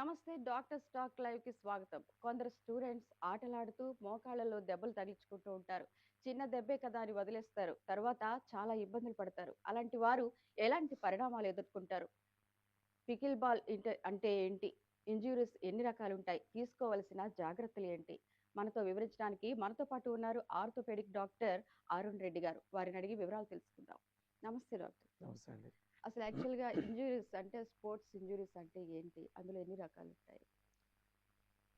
నమస్తే doctor stock live కి స్వాగతం. కొందరు స్టూడెంట్స్ ఆటలాడుతూ మోకాళ్ళలో దెబ్బలు తగిలించుకుంటూ ఉంటారు. చిన్న దెబ్బే కదా అని వదిలేస్తారు. తర్వాత చాలా ఇబ్బందులు పడతారు. అలాంటి వారు ఎలాంటి పరిణామాలు ఎదుర్కొంటారు? పికిల్ బాల్ అంటే ఏంటి? ఇంజ్యూరీస్ ఎన్ని రకాలుంటాయి? తీసుకోవలసిన జాగ్రత్తలు ఏంటి? మనతో వివరించడానికి మనతో పాటు ఉన్నారు ఆర్థోపెడిక్ డాక్టర్ అరుణ్ రెడ్డి గారు. వారిని అడిగి వివరాలు తెలుసుకుందాం. నమస్తే డాక్టర్. నమస్తే అండి. అసలు యాక్చువల్‌గా ఇంజ్యూరీస్ అంటే స్పోర్ట్స్ ఇంజ్యూరీస్ అంటే ఏంటి? అందులో ఎన్ని రకాలుంటాయి?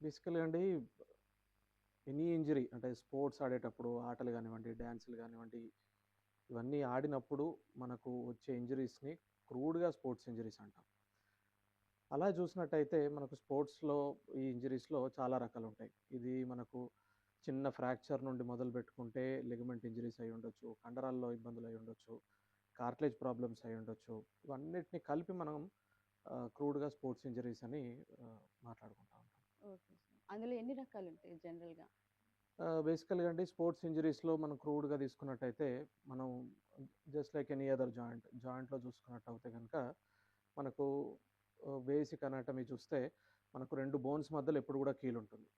బేసికల్‌గా అండి, ఎనీ ఇంజరీ అంటే స్పోర్ట్స్ ఆడేటప్పుడు ఆటలు గానివ్వండి, డాన్సులు గానివ్వండి, ఇవన్నీ ఆడినప్పుడు మనకు వచ్చే ఇంజరీస్‌ని క్రూడ్‌గా స్పోర్ట్స్ ఇంజరీస్ అంటాం. అలా చూసినట్టయితే మనకు స్పోర్ట్స్‌లో ఈ ఇంజరీస్‌లో చాలా రకాలుంటాయి. ఇది మనకు చిన్న ఫ్రాక్చర్ నుండి మొదలుపెట్టుకుంటే లిగమెంట్ ఇంజరీస్ అయ్యుండొచ్చు, కండరాల్లో ఇబ్బందులు అయ్యుండొచ్చు, కార్టిలేజ్ ప్రాబ్లమ్స్ అయ్యుండొచ్చు. ఇవన్నిటిని కలిపి మనం క్రూడ్‌గా స్పోర్ట్స్ ఇంజరీస్ అని మాట్లాడుకుంటా ఉంటాం. Okay sir. అందులో ఎన్ని రకాలుంటాయి జనరల్‌గా? బేసికల్‌గా అండి, స్పోర్ట్స్ ఇంజరీస్‌లో మనం క్రూడ్‌గా తీసుకున్నట్టయితే, మనం జస్ట్ లైక్ ఎనీ అదర్ జాయింట్‌లో చూసుకున్నట్టయితే గనక, మనకు బేసిక్ అనాటమీ చూస్తే, మనకు 2 బోన్స్ మధ్యలో ఎప్పుడు కూడా కీలుంటుంది.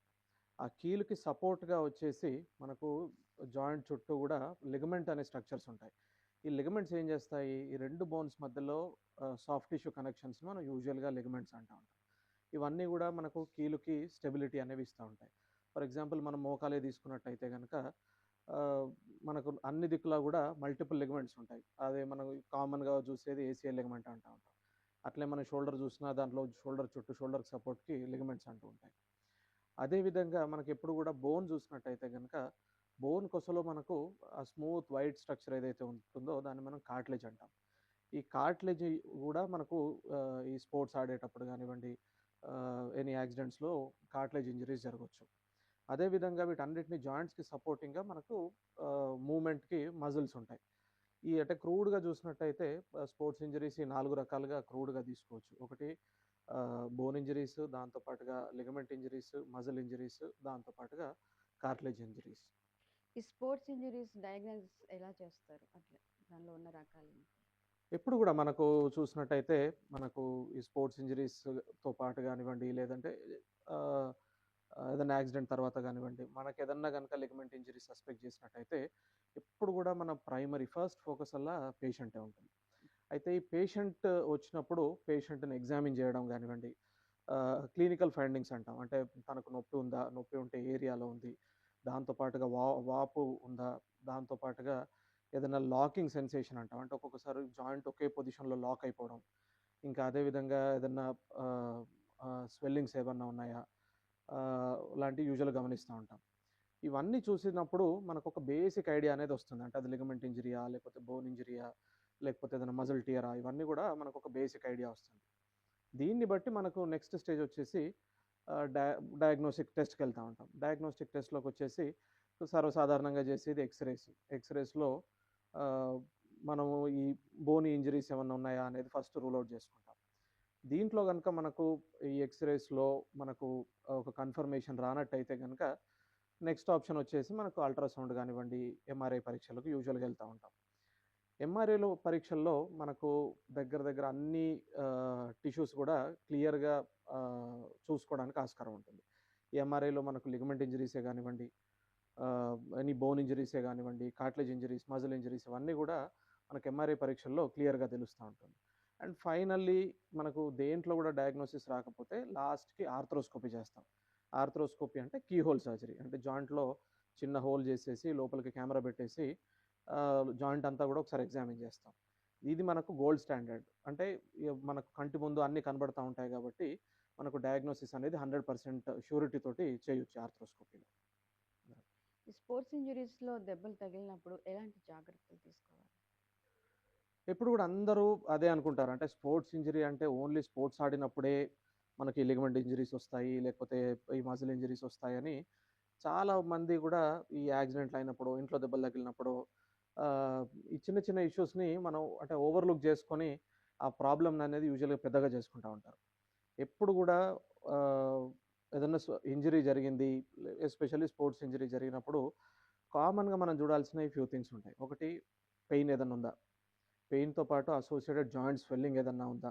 ఆ కీలుకి సపోర్ట్‌గా వచ్చేసి, మనకు జాయింట్ చుట్టూ గూడా లిగమెంట్ అనే స్ట్రక్చర్స్ ఉంటాయి. ఈ లిగమెంట్స్ ఏం చేస్తాయి, ఈ 2 బోన్స్ మధ్యలో సాఫ్ట్ టిష్యూ కనెక్షన్స్‌ని మనం యూజువల్‌గా లిగమెంట్స్ అంటా ఉంటాం. ఇవన్నీ గూడా మనకు కీలుకి స్టెబిలిటీ అనేవి ఇస్తా ఉంటాయి. ఫర్ ఎగ్జాంపుల్ మనం మోకాలే తీసుకున్నట్టయితే గనక, ఆహ్, మనకు అన్ని దిక్కులా గూడా మల్టిపుల్ లిగమెంట్స్ ఉంటాయి. అదే మనం కామన్‌గా చూసేది ఏసీఎల్ లిగమెంట్ అంటా ఉంటాం. అట్లే మనం షోల్డర్ చూసినా దాంట్లో షోల్డర్ చుట్టూ షోల్డర్‌కి సపోర్ట్‌కి లిగమెంట్స్ అంటూ ఉంటాయి. అదే విధంగా మనకెప్పుడు గూడా బోన్ చూసినట్టయితే గనక, బోన్ కొసలో మనకు ఆ స్మూత్ వైట్ స్ట్రక్చర్ ఏదైతే ఉంటుందో దాన్ని మనం కార్టిలేజ్ అంటాం. ఈ కార్టిలేజ్ గూడా మనకు ఈ స్పోర్ట్స్ ఆడేటప్పుడు గానివ్వండి, ఎనీ యాక్సిడెంట్స్‌లో కార్టిలేజ్ ఇంజరీస్ జరగొచ్చు. అదే విధంగా వీటన్నిటిని జాయింట్స్‌కి సపోర్టింగ్‌గా మనకు మూవ్‌మెంట్‌కి మజిల్స్ ఉంటాయి. ఈ అంటే క్రూడ్‌గా చూసినట్టయితే స్పోర్ట్స్ ఇంజరీస్ ఈ 4 రకాలుగా క్రూడ్‌గా తీసుకోవచ్చు. ఒకటి బోన్ ఇంజరీస్, దాంతో పాటుగా లిగమెంట్ ఇంజరీస్, మజిల్ ఇంజరీస్, దాంతో పాటుగా కార్టిలేజ్ ఇంజరీస్. ఈ స్పోర్ట్స్ ఇంజ్యూరీస్ డయాగ్నోసిస్ ఎలా చేస్తారు? అట్లా దానిలో ఉన్న రకాలేంటి? ఎప్పుడు గూడా మనకు చూసినట్టయితే, మనకు ఈ స్పోర్ట్స్ ఇంజరీస్‌తో పాటు గానివ్వండి, లేదంటే ఆహ్, ఏదైనా యాక్సిడెంట్ తర్వాత గానివ్వండి, మనకేదన్నా గనక లిగమెంట్ ఇంజరీ సస్పెక్ట్ చేసినట్టయితే, ఎప్పుడు గూడా మన ప్రైమరీ ఫస్ట్ ఫోకస్ అల్లా పేషెంటే ఉంటుంది. అయితే ఈ పేషెంట్ వచ్చినప్పుడు పేషెంట్‌ని ఎగ్జామిన్ చేయడం గానివ్వండి, క్లినికల్ ఫైండింగ్స్ అంటాం. అంటే తనకు నొప్పి ఉందా? నొప్పి ఉంటే ఏ ఏరియాలో ఉంది? దాంతో పాటుగా వాపు ఉందా? దాంతో పాటుగా ఏదైనా లాకింగ్ సెన్సేషన్ అంటాం. అంటే ఒక్కొక్కసారి జాయింట్ ఒకే పొజిషన్‌లో లాక్ అయిపోవడం. ఇంకా అదే విధంగా ఏదన్నా ఆహ్, స్వెల్లింగ్స్ ఏమన్నా ఉన్నాయా? లాంటివి యూజువల్‌గా గమనిస్తా ఉంటాం. ఇవన్నీ చూసినప్పుడు మనకొక బేసిక్ ఐడియా అనేది వస్తుంది. అంటే అది లిగమెంట్ ఇంజరీయా? లేకపోతే బోన్ ఇంజరీయా? లేకపోతే ఏదైనా మజిల్ టియరా? ఇవన్నీ గూడా మనకొక బేసిక్ ఐడియా వస్తుంది. దీన్ని బట్టి మనకు నెక్స్ట్ స్టేజ్ వచ్చేసి డయాగ్నోస్టిక్ టెస్ట్‌కెళ్తా ఉంటాం. డయాగ్నోస్టిక్ టెస్ట్‌లోకొచ్చేసి సర్వసాధారణంగా చేసేది ఎక్స్‌రేస్. ఎక్స్‌రేస్‌లో ఆహ్, మనము ఈ బోనీ ఇంజరీస్ ఏమన్నా ఉన్నాయా అనేది ఫస్ట్ రూల్ ఔట్ చేసుకుంటాం. దీంట్లో గనుక మనకు ఈ ఎక్స్‌రేస్‌లో మనకు ఒక కన్ఫర్మేషన్ రానట్టయితే గనుక, నెక్స్ట్ ఆప్షన్ వచ్చేసి మనకు అల్ట్రాసౌండ్ గానివ్వండి, ఎంఆర్ఐ పరీక్షలకు యూజువల్‌గా ఎళ్తా ఉంటాం. ఎంఆర్ఐలో పరీక్షల్లో మనకు దగ్గర దగ్గర అన్ని టిష్యూస్ గూడా క్లియర్‌గా చూసుకోవడానికి ఆస్కారం ఉంటుంది. ఈ ఎంఆర్ఐలో మనకు లిగమెంట్ ఇంజరీసే గానివ్వండి, ఎనీ బోన్ ఇంజరీసే గానివ్వండి, కార్టిలేజ్ ఇంజరీస్, మజిల్ ఇంజరీస్ ఇవన్నీ గూడా మనకు ఎంఆర్ఐ పరీక్షల్లో క్లియర్‌గా తెలుస్తా ఉంటుంది. అండ్ ఫైనల్లీ మనకు దేంట్లో గూడా డయాగ్నోసిస్ రాకపోతే లాస్ట్‌కి ఆర్థ్రోస్కోపీ చేస్తాం. ఆర్థ్రోస్కోపీ అంటే కీ హోల్ సర్జరీ. అంటే జాయింట్‌లో చిన్న హోల్ జేసేసి లోపలికి కెమెరా పెట్టేసి జాయింట్ అంతా గూడా ఒకసారి ఎగ్జామిన్ చేస్తాం. ఇది మనకు గోల్డ్ స్టాండర్డ్. అంటే మనకు కంటి ముందు అన్నీ కనబడతా ఉంటాయి గాబట్టి, మనకు డయాగ్నోసిస్ అనేది 100% ష్యూరిటీ తోటి చేయొచ్చు ఆర్థ్రోస్కోపీలో. ఈ స్పోర్ట్స్ ఇంజ్యూరీస్‌లో దెబ్బలు తగిలినప్పుడు ఎలాంటి జాగ్రత్తలు తీసుకోవాలి? ఎప్పుడు గూడా అందరూ అదే అనుకుంటారు. అంటే స్పోర్ట్స్ ఇంజరీ అంటే ఓన్లీ స్పోర్ట్స్ ఆడినప్పుడే మనకి లిగమెంట్ ఇంజరీస్ ఒస్తాయి, లేకపోతే ఈ మజిల్ ఇంజరీస్ ఒస్తాయని చాలా మంది గూడా ఈ యాక్సిడెంట్‌లయినప్పుడో, ఇంట్లో దెబ్బలు తగిలినప్పుడో ఆహ్, ఈ చిన్న చిన్న ఇష్యూస్‌ని మనం అంటే ఓవర్‌లుక్ జేసుకొని, ఆ ప్రాబ్లమ్‌ననేది యూజువల్‌గా పెద్దగా చేసుకుంటా ఉంటారు. ఎప్పుడు గూడా ఆహ్, ఏదన్నా ఇంజరీ జరిగింది, ఎస్పెషల్లీ స్పోర్ట్స్ ఇంజరీ జరిగినప్పుడు కామన్‌గా మనం చూడాల్సినవి ఫ్యూ థింగ్స్ ఉంటాయి. ఒకటి, పెయిన్ ఏదన్నా ఉందా? పెయిన్‌తో పాటు అసోసియేటెడ్ జాయింట్ స్వెల్లింగ్ ఏదన్నా ఉందా?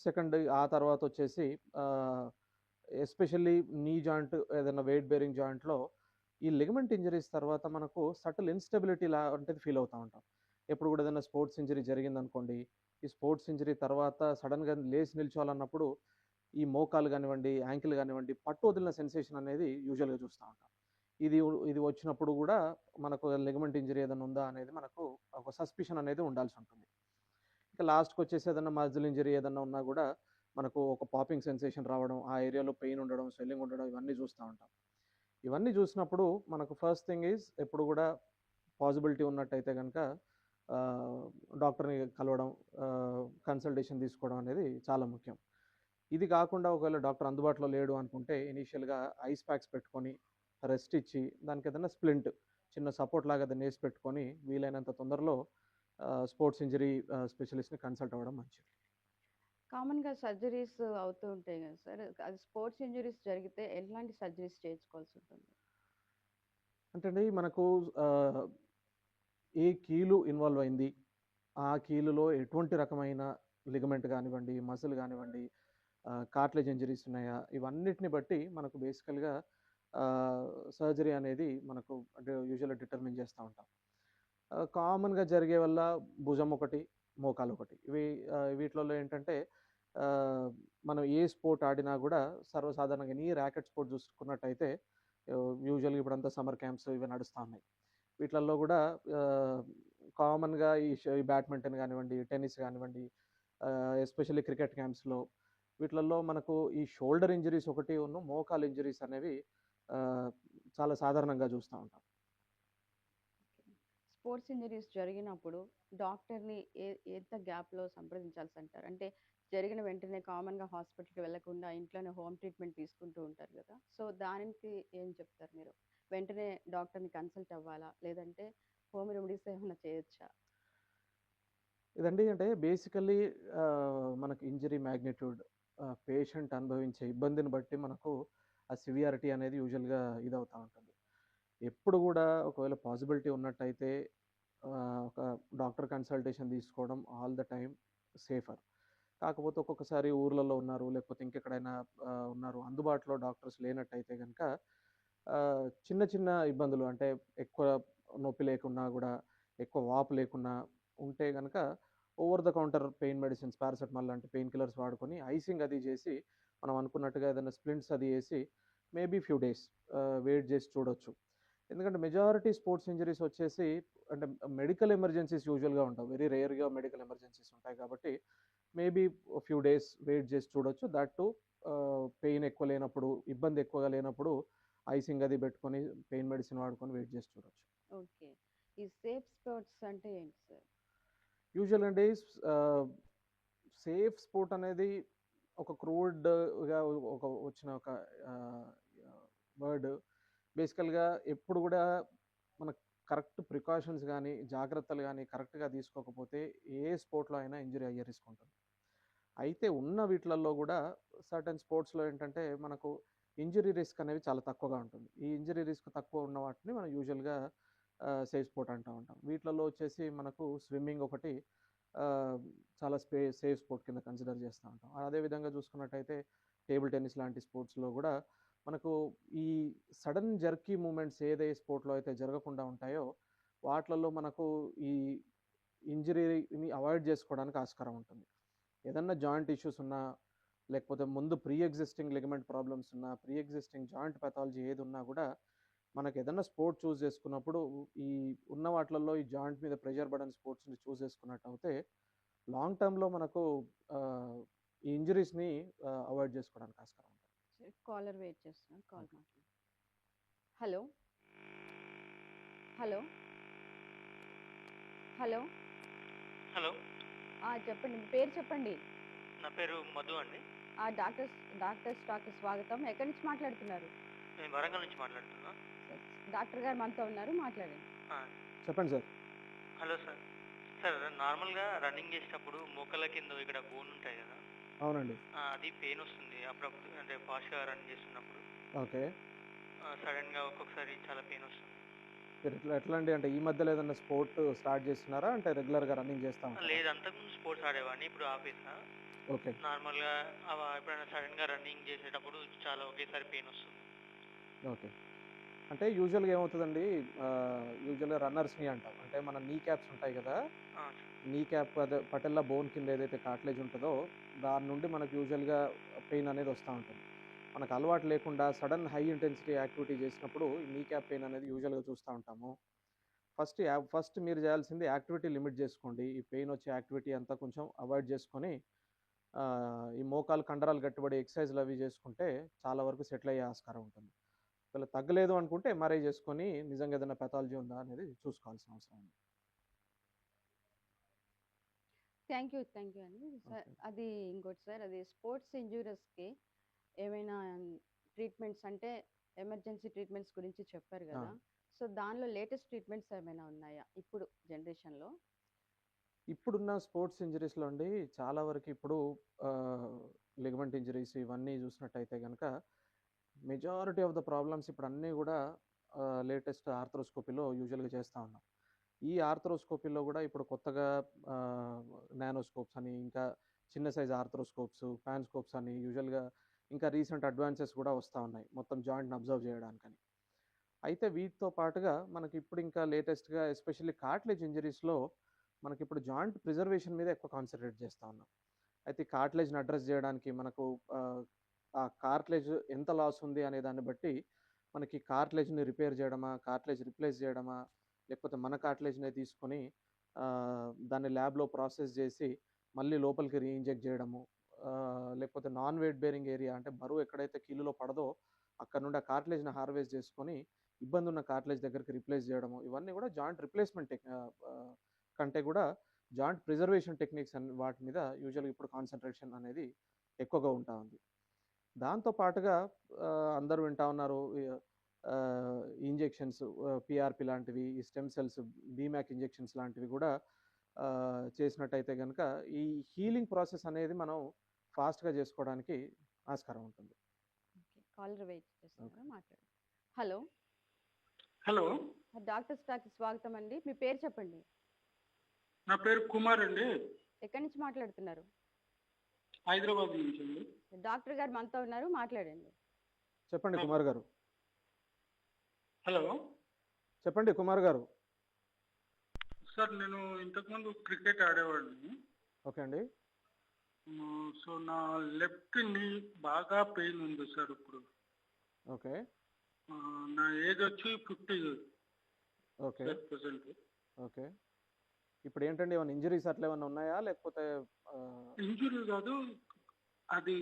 సెకండ్, ఆ తర్వాతొచ్చేసి ఎస్పెషల్లీ నీ జాయింట్ ఏదైనా వెయిట్ బేరింగ్ జాయింట్లో ఈ లిగమెంట్ ఇంజరీస్ తర్వాత మనకు సటిల్ ఇన్స్టెబిలిటీ లాంటిది ఫీల్ అవుతూ ఉంటాం. ఎప్పుడు కూడా ఏదైనా స్పోర్ట్స్ ఇంజరీ జరిగిందనుకోండి, ఈ స్పోర్ట్స్ ఇంజరీ తర్వాత సడన్గా లేచి నిల్చోవాలన్నప్పుడు ఈ మోకాలు కానివ్వండి, యాంకిల్ కానివ్వండి, పట్టు వదిలిన సెన్సేషన్ అనేది యూజువల్గా చూస్తూ ఉంటాం. ఇది వచ్చినప్పుడు కూడా మనకు లిగమెంట్ ఇంజరీ ఏదైనా ఉందా అనేది మనకు ఒక సస్పిషన్ అనేది ఉండాల్సి ఉంటుంది. ఇక లాస్ట్కి వచ్చేసి ఏదైనా మజిల్ ఇంజరీ ఏదైనా ఉన్నా కూడా మనకు ఒక పాపింగ్ సెన్సేషన్ రావడం, ఆ ఏరియాలో పెయిన్ ఉండడం, స్వెల్లింగ్ ఉండడం, ఇవన్నీ చూస్తూ ఉంటాం. ఇవన్నీ చూసినప్పుడు మనకు ఫస్ట్ థింగ్ ఈజ్ ఎప్పుడు కూడా పాసిబిలిటీ ఉన్నట్టయితే కనుక డాక్టర్ని కలవడం, కన్సల్టేషన్ తీసుకోవడం అనేది చాలా ముఖ్యం. ఇది కాకుండా ఒకవేళ డాక్టర్ అందుబాటులో లేడు అనుకుంటే ఇనీషియల్గా ఐస్ ప్యాక్స్ పెట్టుకొని రెస్ట్ ఇచ్చి దానికి ఏదైనా స్ప్లింట్ చిన్న సపోర్ట్ లాగా దాన్ని వేసి పెట్టుకొని వీలైనంత తొందరలో స్పోర్ట్స్ ఇంజరీ స్పెషలిస్ట్ని కన్సల్ట్ అవ్వడం మంచిది. కామన్‌గా సర్జరీస్ అవుతూ ఉంటాయి కదా సార్. అది స్పోర్ట్స్ ఇంజ్యూరీస్ జరిగితే ఎలాంటి సర్జరీస్ చేయించుకోవాల్సుంటుంది? అంటే అండి మనకు ఆహ్, ఏ కీలు ఇన్వాల్వ్ అయింది, ఆ కీలులో ఎటువంటి రకమైన లిగమెంట్ కానివ్వండి, మసిల్ కానివ్వండి, కార్టిలేజ్ ఇంజరీస్ ఉన్నాయా, ఇవన్నిటిని బట్టి మనకు బేసికల్‌గా సర్జరీ అనేది మనకు అంటే యూజువల్‌గా డిటర్మిన్ చేస్తూ ఉంటాం. కామన్‌గా జరిగే వల్ల భుజం ఒకటి, మోకాలు ఒకటి. వీటిలలో ఏంటంటే ఆహ్, మనం ఏ స్పోర్ట్ ఆడినా గూడా సర్వసాధారణంగా ఎనీ ర్యాకెట్ స్పోర్ట్ చూసుకున్నట్టయితే యూజువల్‌గా ఇప్పుడంతా సమ్మర్ క్యాంప్స్ ఇవి నడుస్తా ఉన్నాయి. వీటిలల్లో గూడా ఆహ్, కామన్‌గా ఈ బ్యాడ్మింటన్ గానివ్వండి, టెన్నిస్ గానివ్వండి, ఎస్పెషల్లీ క్రికెట్ క్యాంప్స్‌లో వీటిలల్లో మనకు ఈ షోల్డర్ ఇంజరీస్ ఒకటి మోకాలు ఇంజరీస్ అనేవి ఆహ్, చాలా సాధారణంగా చూస్తా ఉంటాం. స్పోర్ట్స్ ఇంజరీస్ జరిగినప్పుడు డాక్టర్‌ని ఎంత గ్యాప్‌లో సంప్రదించాల్సంటారు? అంటే జరిగిన వెంటనే కామన్‌గా హాస్పిటల్‌కి వెళ్ళకుండా ఇంట్లోనే హోమ్ ట్రీట్మెంట్ తీసుకుంటూ ఉంటారు గదా! సో, దానికి ఏం చెప్తారు మీరు? వెంటనే డాక్టర్‌ని కన్సల్ట్ అవ్వాలా? లేదంటే హోమ్ రెమెడీస్ ఏమన్నా చేయొచ్చా? ఇదండి అంటే బేసికల్లీ మనకి ఇంజరీ మ్యాగ్నిట్యూడ్, పేషెంట్ అనుభవించే ఇబ్బందిని బట్టి మనకు ఆ సివియారిటీ అనేది యూజువల్‌గా ఇదవుతా ఉంటుంది. ఎప్పుడు గూడా ఒకవేళ పాసిబిలిటీ ఉన్నట్టయితే ఒక డాక్టర్ కన్సల్టేషన్ తీసుకోవడం ఆల్ ద టైమ్ సేఫర్. కాకపోతే ఒక్కొక్కసారి ఊర్లలో ఉన్నారు, లేకపోతే ఇంకెక్కడైనా ఉన్నారు, అందుబాటులో డాక్టర్స్ లేనట్టయితే గనక చిన్న చిన్న ఇబ్బందులు అంటే ఎక్కువ నొప్పి లేకున్నా గూడా, ఎక్కువ వాపు లేకున్నా ఉంటే గనక over the counter pain medicines paracetamol లాంటి పెయిన్ కిల్లర్స్ వాడుకొని ఐసింగ్ అది చేసి మనం అనుకున్నట్టుగా ఏదైనా స్ప్లింట్స్ అది ఏసి మేబీ ఫ్యూ డేస్ వెయిట్ చేసి చూడొచ్చు. ఎందుకంటే మెజారిటీ స్పోర్ట్స్ ఇంజరీస్ వచ్చేసి అంటే మెడికల్ ఎమర్జెన్సీస్ యూజువల్‌గా ఉండవు. వెరీ రేర్‌గా మెడికల్ ఎమర్జెన్సీస్ ఉంటాయి కాబట్టి మేబీ ఫ్యూ డేస్ వెయిట్ చేసి చూడొచ్చు. దట్ టూ పెయిన్ ఎక్కువ లేనప్పుడు, ఇబ్బంది ఎక్కువగా లేనప్పుడు ఐసింగ్ అది పెట్టుకొని పెయిన్ మెడిసిన్ వాడుకొని వెయిట్ చేసి చూడొచ్చు. ఓకే. ఈ సేఫ్ స్పోర్ట్స్ అంటే ఏంటి సార్? యూజువల్ అండి ఆహ్, సేఫ్ స్పోర్ట్ అనేది ఒక క్రూడ్‌గా వచ్చిన ఒక ఆహ్, వర్డ్. బేసికల్‌గా ఎప్పుడు గూడా మన కరెక్ట్ ప్రికాషన్స్ గానీ, జాగ్రత్తలు గానీ కరెక్ట్‌గా తీసుకోకపోతే ఏ స్పోర్ట్‌లో అయినా ఇంజ్యూరీ అయ్యే రిస్క్ ఉంటుంది. అయితే ఉన్న వీటిలల్లో గూడా సర్టెన్ స్పోర్ట్స్‌లో ఏంటంటే మనకు ఇంజ్యూరీ రిస్క్ అనేది చాలా తక్కువగా ఉంటుంది. ఈ ఇంజ్యూరీ రిస్క్ తక్కువ ఉన్న వాటిని మనం యూజువల్‌గా సేఫ్ స్పోర్ట్ అంటా ఉంటాం. వీటిలలో వచ్చేసి మనకు స్విమ్మింగ్ ఒకటి ఆహ్, చాలా సేఫ్ స్పోర్ట్ కింద కన్సిడర్ చేస్తా ఉంటాం. అదే విధంగా చూసుకున్నట్టయితే టేబుల్ టెన్నిస్ లాంటి స్పోర్ట్స్‌లో గూడా మనకు ఈ సడన్ జర్కీ మూవ్‌మెంట్స్ స్పోర్ట్‌లో అయితే జరగకుండా ఉంటాయో వాటిలలో మనకు ఈ ఇంజరీని అవాయిడ్ చేసుకోవడానికి ఆస్కారం ఉంటుంది. ఏదన్నా జాయింట్ ఇష్యూస్ ఉన్నా, లేకపోతే ముందు ప్రీ ఎగ్జిస్టింగ్ లిగమెంట్ ప్రాబ్లమ్స్ ఉన్నా, ప్రీ ఎగ్జిస్టింగ్ జాయింట్ పాథాలజీ ఏదున్నా గూడా, మనకేదన్నా స్పోర్ట్ చూజ్ చేసుకున్నప్పుడు, ఈ ఉన్న వాటిలల్లో ఈ జాయింట్ మీద ప్రెషర్ పడని స్పోర్ట్స్‌ని చూజ్ చేసుకున్నట్టయితే, లాంగ్ టర్మ్‌లో మనకు ఆహ్, ఈ ఇంజరీస్‌ని అవాయిడ్ చేసుకోవడానికి ఆస్కారం ఉంటుంది. కాలర్ వెయిట్ చేస్తున్నారు. కాల్ మాట్లాడండి. హలో! హలో! హలో! హలో. చెప్పండి. మీ పేరు చెప్పండి. నా పేరు మధు అండి. డాక్టర్స్ టాక్‌కి స్వాగతం. ఎక్కడి నుంచి మాట్లాడుతున్నారు? నేను వరంగల్ నుంచి మాట్లాడుతున్నా. డాక్టర్ గారు మనతో ఉన్నారు. మాట్లాడండి. చెప్పండి సార్. Hello sir. సార్ నార్మల్‌గా రన్నింగ్ చేసేటప్పుడు మోకాళ్ళ కింద ఇక్కడ బోన్ ఉంటాయి కదా! అవునండి. అది పెయిన్ వస్తుంది అప్పుడప్పుడు. అంటే ఫాస్ట్‌గా రన్ చేస్తున్నప్పుడు. ఓకే. సడెన్‌గా ఒక్కొక్కసారి చాలా పెయిన్ వస్తుంది. మీరు ఎట్లా అండి? అంటే ఈ మధ్యలో ఏదన్నా స్పోర్ట్ స్టార్ట్ చేస్తున్నారా? అంటే రెగ్యులర్‌గా రన్నింగ్ చేస్తా ఉంటారా? లేదు, అంతకుముందు స్పోర్ట్స్ ఆడేవాడిని. ఇప్పుడు ఆపేసా. ఓకే. నార్మల్గా ఎప్పుడైనా సడన్గా రన్నింగ్ చేసేటప్పుడు చాలా ఒకేసారి పెయిన్ వస్తుంది. ఓకే. అంటే యూజువల్‌గా ఏమవుతదండి, యూజువల్‌గా రన్నర్స్‌ని అంటాం. అంటే మన నీ క్యాప్స్ ఉంటాయి గదా! ఆ, నీ క్యాప్ అదే పటెల్లా బోన్ కింద ఏదైతే కార్టిలేజ్ ఉంటదో, దాని నుండి మనకు యూజువల్‌గా పెయిన్ అనేది వస్తా ఉంటుంది. మనకు అలవాటు లేకుండా సడన్ హై ఇంటెన్సిటీ యాక్టివిటీ చేసినప్పుడు ఈ నీ క్యాప్ పెయిన్ అనేది యూజువల్‌గా చూస్తా ఉంటాము. ఫస్ట్ మీరు చేయాల్సింది యాక్టివిటీ లిమిట్ చేసుకోండి. ఈ పెయిన్ వచ్చే యాక్టివిటీ అంతా కొంచెం అవాయిడ్ చేసుకొని, ఈ మోకాలు కండరాలు గట్టిపడి ఎక్సర్సైజ్‌లు అవి చేసుకుంటే చాలా వరకు సెటిల్ అయ్యే ఆస్కారం ఉంటుంది. ఒకవేళ తగ్గలేదు అనుకుంటే ఎంఆర్ఐ చేసుకొని నిజంగా ఏదైనా పెథాలజీ ఉందా అనేది చూసుకోవాల్సిన అవసరం ఉంది. థ్యాంక్ యూ అండి సార్. ఓకే. అది ఇంకోటి సార్, అది స్పోర్ట్స్ ఇంజూరీస్కి ఏమైనా ట్రీట్మెంట్స్ అంటే ఎమర్జెన్సీ ట్రీట్మెంట్స్ గురించి చెప్పారు ఆ! కదా. సో దానిలో లేటెస్ట్ ట్రీట్మెంట్స్ ఏమైనా ఉన్నాయా ఇప్పుడు జనరేషన్లో? ఇప్పుడున్న స్పోర్ట్స్ ఇంజరీస్‌లో అండి చాలా వరకు ఇప్పుడు లిగమెంట్ ఇంజరీస్ ఇవన్నీ చూసినట్టయితే గనక మెజారిటీ ఆఫ్ ద ప్రాబ్లమ్స్ ఇప్పుడు అన్నీ గూడా లేటెస్ట్ ఆర్థ్రోస్కోపీలో యూజువల్‌గా చేస్తా ఉన్నాం. ఈ ఆర్థ్రోస్కోపీలో గూడా ఇప్పుడు కొత్తగా నానోస్కోప్స్ అని, ఇంకా చిన్న సైజ్ ఆర్థ్రోస్కోప్స్, పాన్‌స్కోప్స్ అని యూజువల్‌గా ఇంకా రీసెంట్ అడ్వాన్సెస్ గూడా వస్తా ఉన్నాయి. మొత్తం జాయింట్‌ని అబ్జర్వ్ చేయడానికని. అయితే వీటితో పాటుగా మనకి ఇప్పుడు ఇంకా లేటెస్ట్‌గా ఎస్పెషల్లీ కార్టిలేజ్ ఇంజరీస్‌లో మనకిప్పుడు జాయింట్ ప్రిజర్వేషన్ మీద ఎక్కువ కాన్సంట్రేట్ చేస్తా ఉన్నాం. అయితే ఈ కార్టిలేజ్‌ని అడ్రెస్ చేయడానికి మనకు ఆ కార్టిలేజ్ ఎంత లాస్ ఉంది అనే దాన్ని బట్టి మనకి కార్టిలేజ్‌ని రిపేర్ చేయడమా, కార్టిలేజ్ రిప్లేస్ చేయడమా, లేకపోతే మన కార్టిలేజ్‌నే తీసుకొని దాన్ని ల్యాబ్‌లో ప్రాసెస్ చేసి మళ్ళీ లోపలికి రీఇంజెక్ట్ చేయడము. లేకపోతే నాన్ వెయిట్ బేరింగ్ ఏరియా అంటే బరువు ఎక్కడైతే కీలులో పడదో అక్కడ నుండి ఆ కార్టిలేజ్‌ని హార్వెస్ట్ చేసుకొని ఇబ్బందున్న కార్టిలేజ్ దగ్గరికి రిప్లేస్ చేయడము. ఇవన్నీ కూడా జాయింట్ రిప్లేస్‌మెంట్ కంటే కూడా జాయింట్ ప్రిజర్వేషన్ టెక్నిక్స్ అని వాటి మీద యూజువల్‌గా ఇప్పుడు కాన్సంట్రేషన్ అనేది ఎక్కువగా ఉంటా ఉంది. దాంతో పాటుగా అందరూ వింటా ఉన్నారు ఇంజెక్షన్స్, పీఆర్‌పీ లాంటివి, ఈ స్టెమ్ సెల్స్, బీమాక్ ఇంజెక్షన్స్ లాంటివి కూడా చేసినట్టయితే గనక ఈ హీలింగ్ ప్రాసెస్ అనేది మనం ఫాస్ట్‌గా చేసుకోవడానికి ఆస్కారం ఉంటుంది. ఓకే, కాలర్ వెయిట్ చేస్తున్నారు, ఓకే. మాట్లాడండి. హలో, హలో, డాక్టర్ స్టాక్కి స్వాగతం అండి. మీ పేరు చెప్పండి. నా పేరు కుమార్ అండి, ఎక్కడి నుంచి మాట్లాడుతున్నారు? హైదరాబాద్ నుంచి అండి. డాక్టర్ గారు మనతో ఉన్నారు, మాట్లాడండి. చెప్పండి కుమార్ గారు. హలో చెప్పండి కుమార్ గారు. సార్, నేను ఇంతకుముందు క్రికెట్ ఆడేవాడిని. ఓకే అండి. సో నా లెఫ్ట్ నీ బాగా పెయిన్ ఉంది సార్ ఇప్పుడు. ఓకే. నా ఏజ్ వచ్చి 50 ఓకే. Sir present. ఓకే. ఇప్పుడు ఏంటండి, ఏమైనా ఇంజరీస్ అట్లా ఏమైనా ఉన్నాయా? లేకపోతే ఇంజురీ కాదు, అది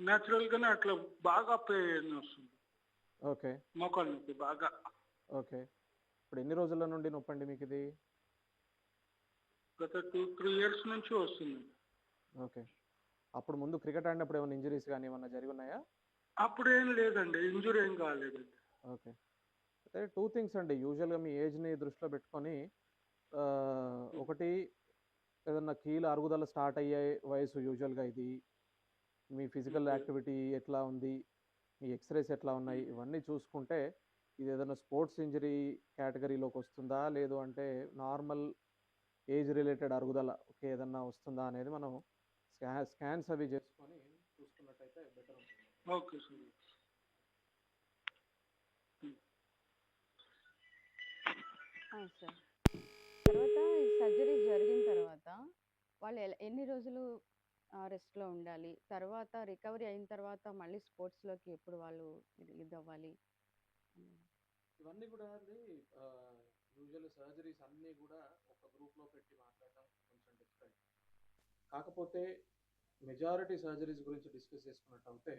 న్యాచురల్గానే అట్లా బాగా పెయిన్ వస్తుంది. ఓకే. మోకాలు నొప్పి బాగా. ఓకే. ఇప్పుడు ఎన్ని రోజుల నుండి నొప్పండి మీకు ఇది? గత 2-3 ఇయర్స్ నుంచి వస్తుంది. ఓకే. అప్పుడు ముందు క్రికెట్ ఆడినప్పుడు ఏమైనా ఇంజరీస్ కానీ ఏమన్నా జరిగి ఉన్నాయా? అప్పుడేం లేదండి, ఇంజురీ ఏం కాలేదు. ఓకే. అయితే 2 థింగ్స్ అండి. యూజువల్‌గా మీ ఏజ్‌ని దృష్టిలో పెట్టుకొని ఒకటి, ఏదన్నా కీలు అరుగుదల స్టార్ట్ అయ్యే వయసు యూజువల్‌గా ఇది. మీ ఫిజికల్ ఓకే. యాక్టివిటీ ఎట్లా ఉంది? మీ ఎక్స్‌రేస్ ఎట్లా ఉన్నాయి? ఇవన్నీ చూసుకుంటే ఇది ఏదైనా స్పోర్ట్స్ ఇంజరీ కేటగరీలోకి వస్తుందా? లేదు అంటే నార్మల్ ఏజ్ రిలేటెడ్ అరుగుదల ఓకే ఏదన్నా వస్తుందా అనేది మనం స్కాన్స్ అవి చేసుకొని చూసుకున్నట్టయితే బెటర్ ఉంటుంది. Okay sir. సార్, తర్వాత ఈ సర్జరీ జరిగిన తర్వాత వాళ్ళు ఎన్ని రోజులు రెస్ట్లో ఉండాలి? తర్వాత రికవరీ అయిన తర్వాత మళ్ళీ స్పోర్ట్స్లోకి ఎప్పుడు వాళ్ళు ఇది అవ్వాలి? ఇవన్నీ కూడా అండి యూజువల్ సర్జరీస్ అన్నీ కూడా ఒక గ్రూప్లో పెట్టి మాట్లాడడం కొంచెం డిఫికల్ట్. కాకపోతే మెజారిటీ సర్జరీస్ గురించి డిస్కస్ చేసుకున్నట్టయితే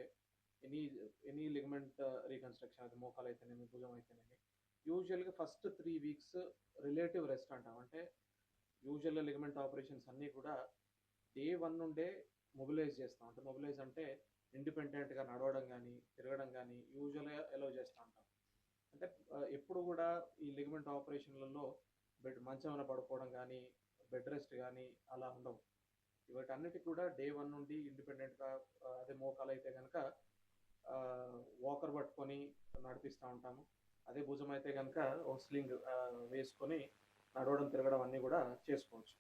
ఎనీ ఎనీ లిగమెంట్ రీకన్స్ట్రక్షన్, అది మోకాలు అయితేనేమి, భుజం అయితేనేమి, యూజువల్గా ఫస్ట్ 3 వీక్స్ రిలేటివ్ రెస్ట్ అంటాం. అంటే యూజువల్గా లిగమెంట్ ఆపరేషన్స్ అన్నీ కూడా డే 1 నుండే మొబిలైజ్ చేస్తాం. అంటే మొబిలైజ్ అంటే ఇండిపెండెంట్గా నడవడం కానీ తిరగడం కానీ యూజువల్గా అలౌ చేస్తూ ఉంటాం. అంటే ఎప్పుడు కూడా ఈ లిగమెంట్ ఆపరేషన్లలో మంచం మీద పడుకోవడం కానీ, బెడ్ రెస్ట్ కానీ అలా ఉండవు. వీటన్నిటికి కూడా డే 1 నుండి ఇండిపెండెంట్గా, అదే మోకాలు అయితే కనుక వాకర్ పట్టుకొని నడిపిస్తూ ఉంటాము. అదే భుజం అయితే కనుక ఒక స్లింగ్ వేసుకొని నడవడం తిరగడం అన్నీ కూడా చేసుకోవచ్చు.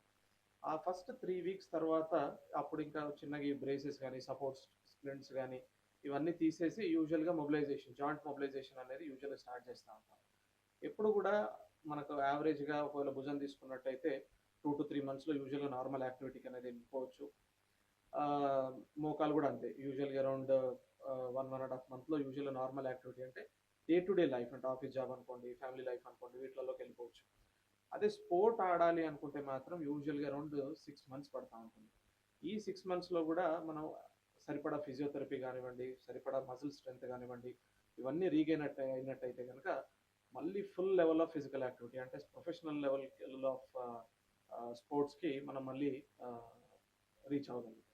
ఆ ఫస్ట్ 3 వీక్స్ తర్వాత అప్పుడు ఇంకా చిన్నగా ఈ బ్రేసెస్ కానీ సపోర్ట్ స్ప్లింట్స్ కానీ ఇవన్నీ తీసేసి యూజువల్గా మొబిలైజేషన్ జాయింట్ మొబిలైజేషన్ అనేది యూజువల్గా స్టార్ట్ చేస్తూ ఉంటాం. ఎప్పుడు కూడా మనకు యావరేజ్గా ఒకవేళ భుజం తీసుకున్నట్టయితే 2 to 3 monthsలో యూజువల్గా నార్మల్ యాక్టివిటీకి అనేది వెళ్ళిపోవచ్చు. మోకాలు కూడా అంతే, యూజువల్గా అరౌండ్ 1.5 monthలో యూజువల్గా నార్మల్ యాక్టివిటీ అంటే డే టు డే లైఫ్ అంటే ఆఫీస్ జాబ్ అనుకోండి, ఫ్యామిలీ లైఫ్ అనుకోండి, వీటిలోకి వెళ్ళిపోవచ్చు. అదే స్పోర్ట్ ఆడాలి అనుకుంటే మాత్రం యూజువల్గా అరౌండ్ 6 months పడతా ఉంటుంది. ఈ 6 monthsలో కూడా మనం సరిపడా ఫిజియోథెరపీ కానివ్వండి, సరిపడా మజిల్ స్ట్రెంత్ కానివ్వండి, ఇవన్నీ రీగైన్ అయినట్టయితే కనుక మళ్ళీ full level of physical activity అంటే ప్రొఫెషనల్ లెవెల్ ఆఫ్ స్పోర్ట్స్కి మనం మళ్ళీ రీచ్ అవ్వగలుగుతాం.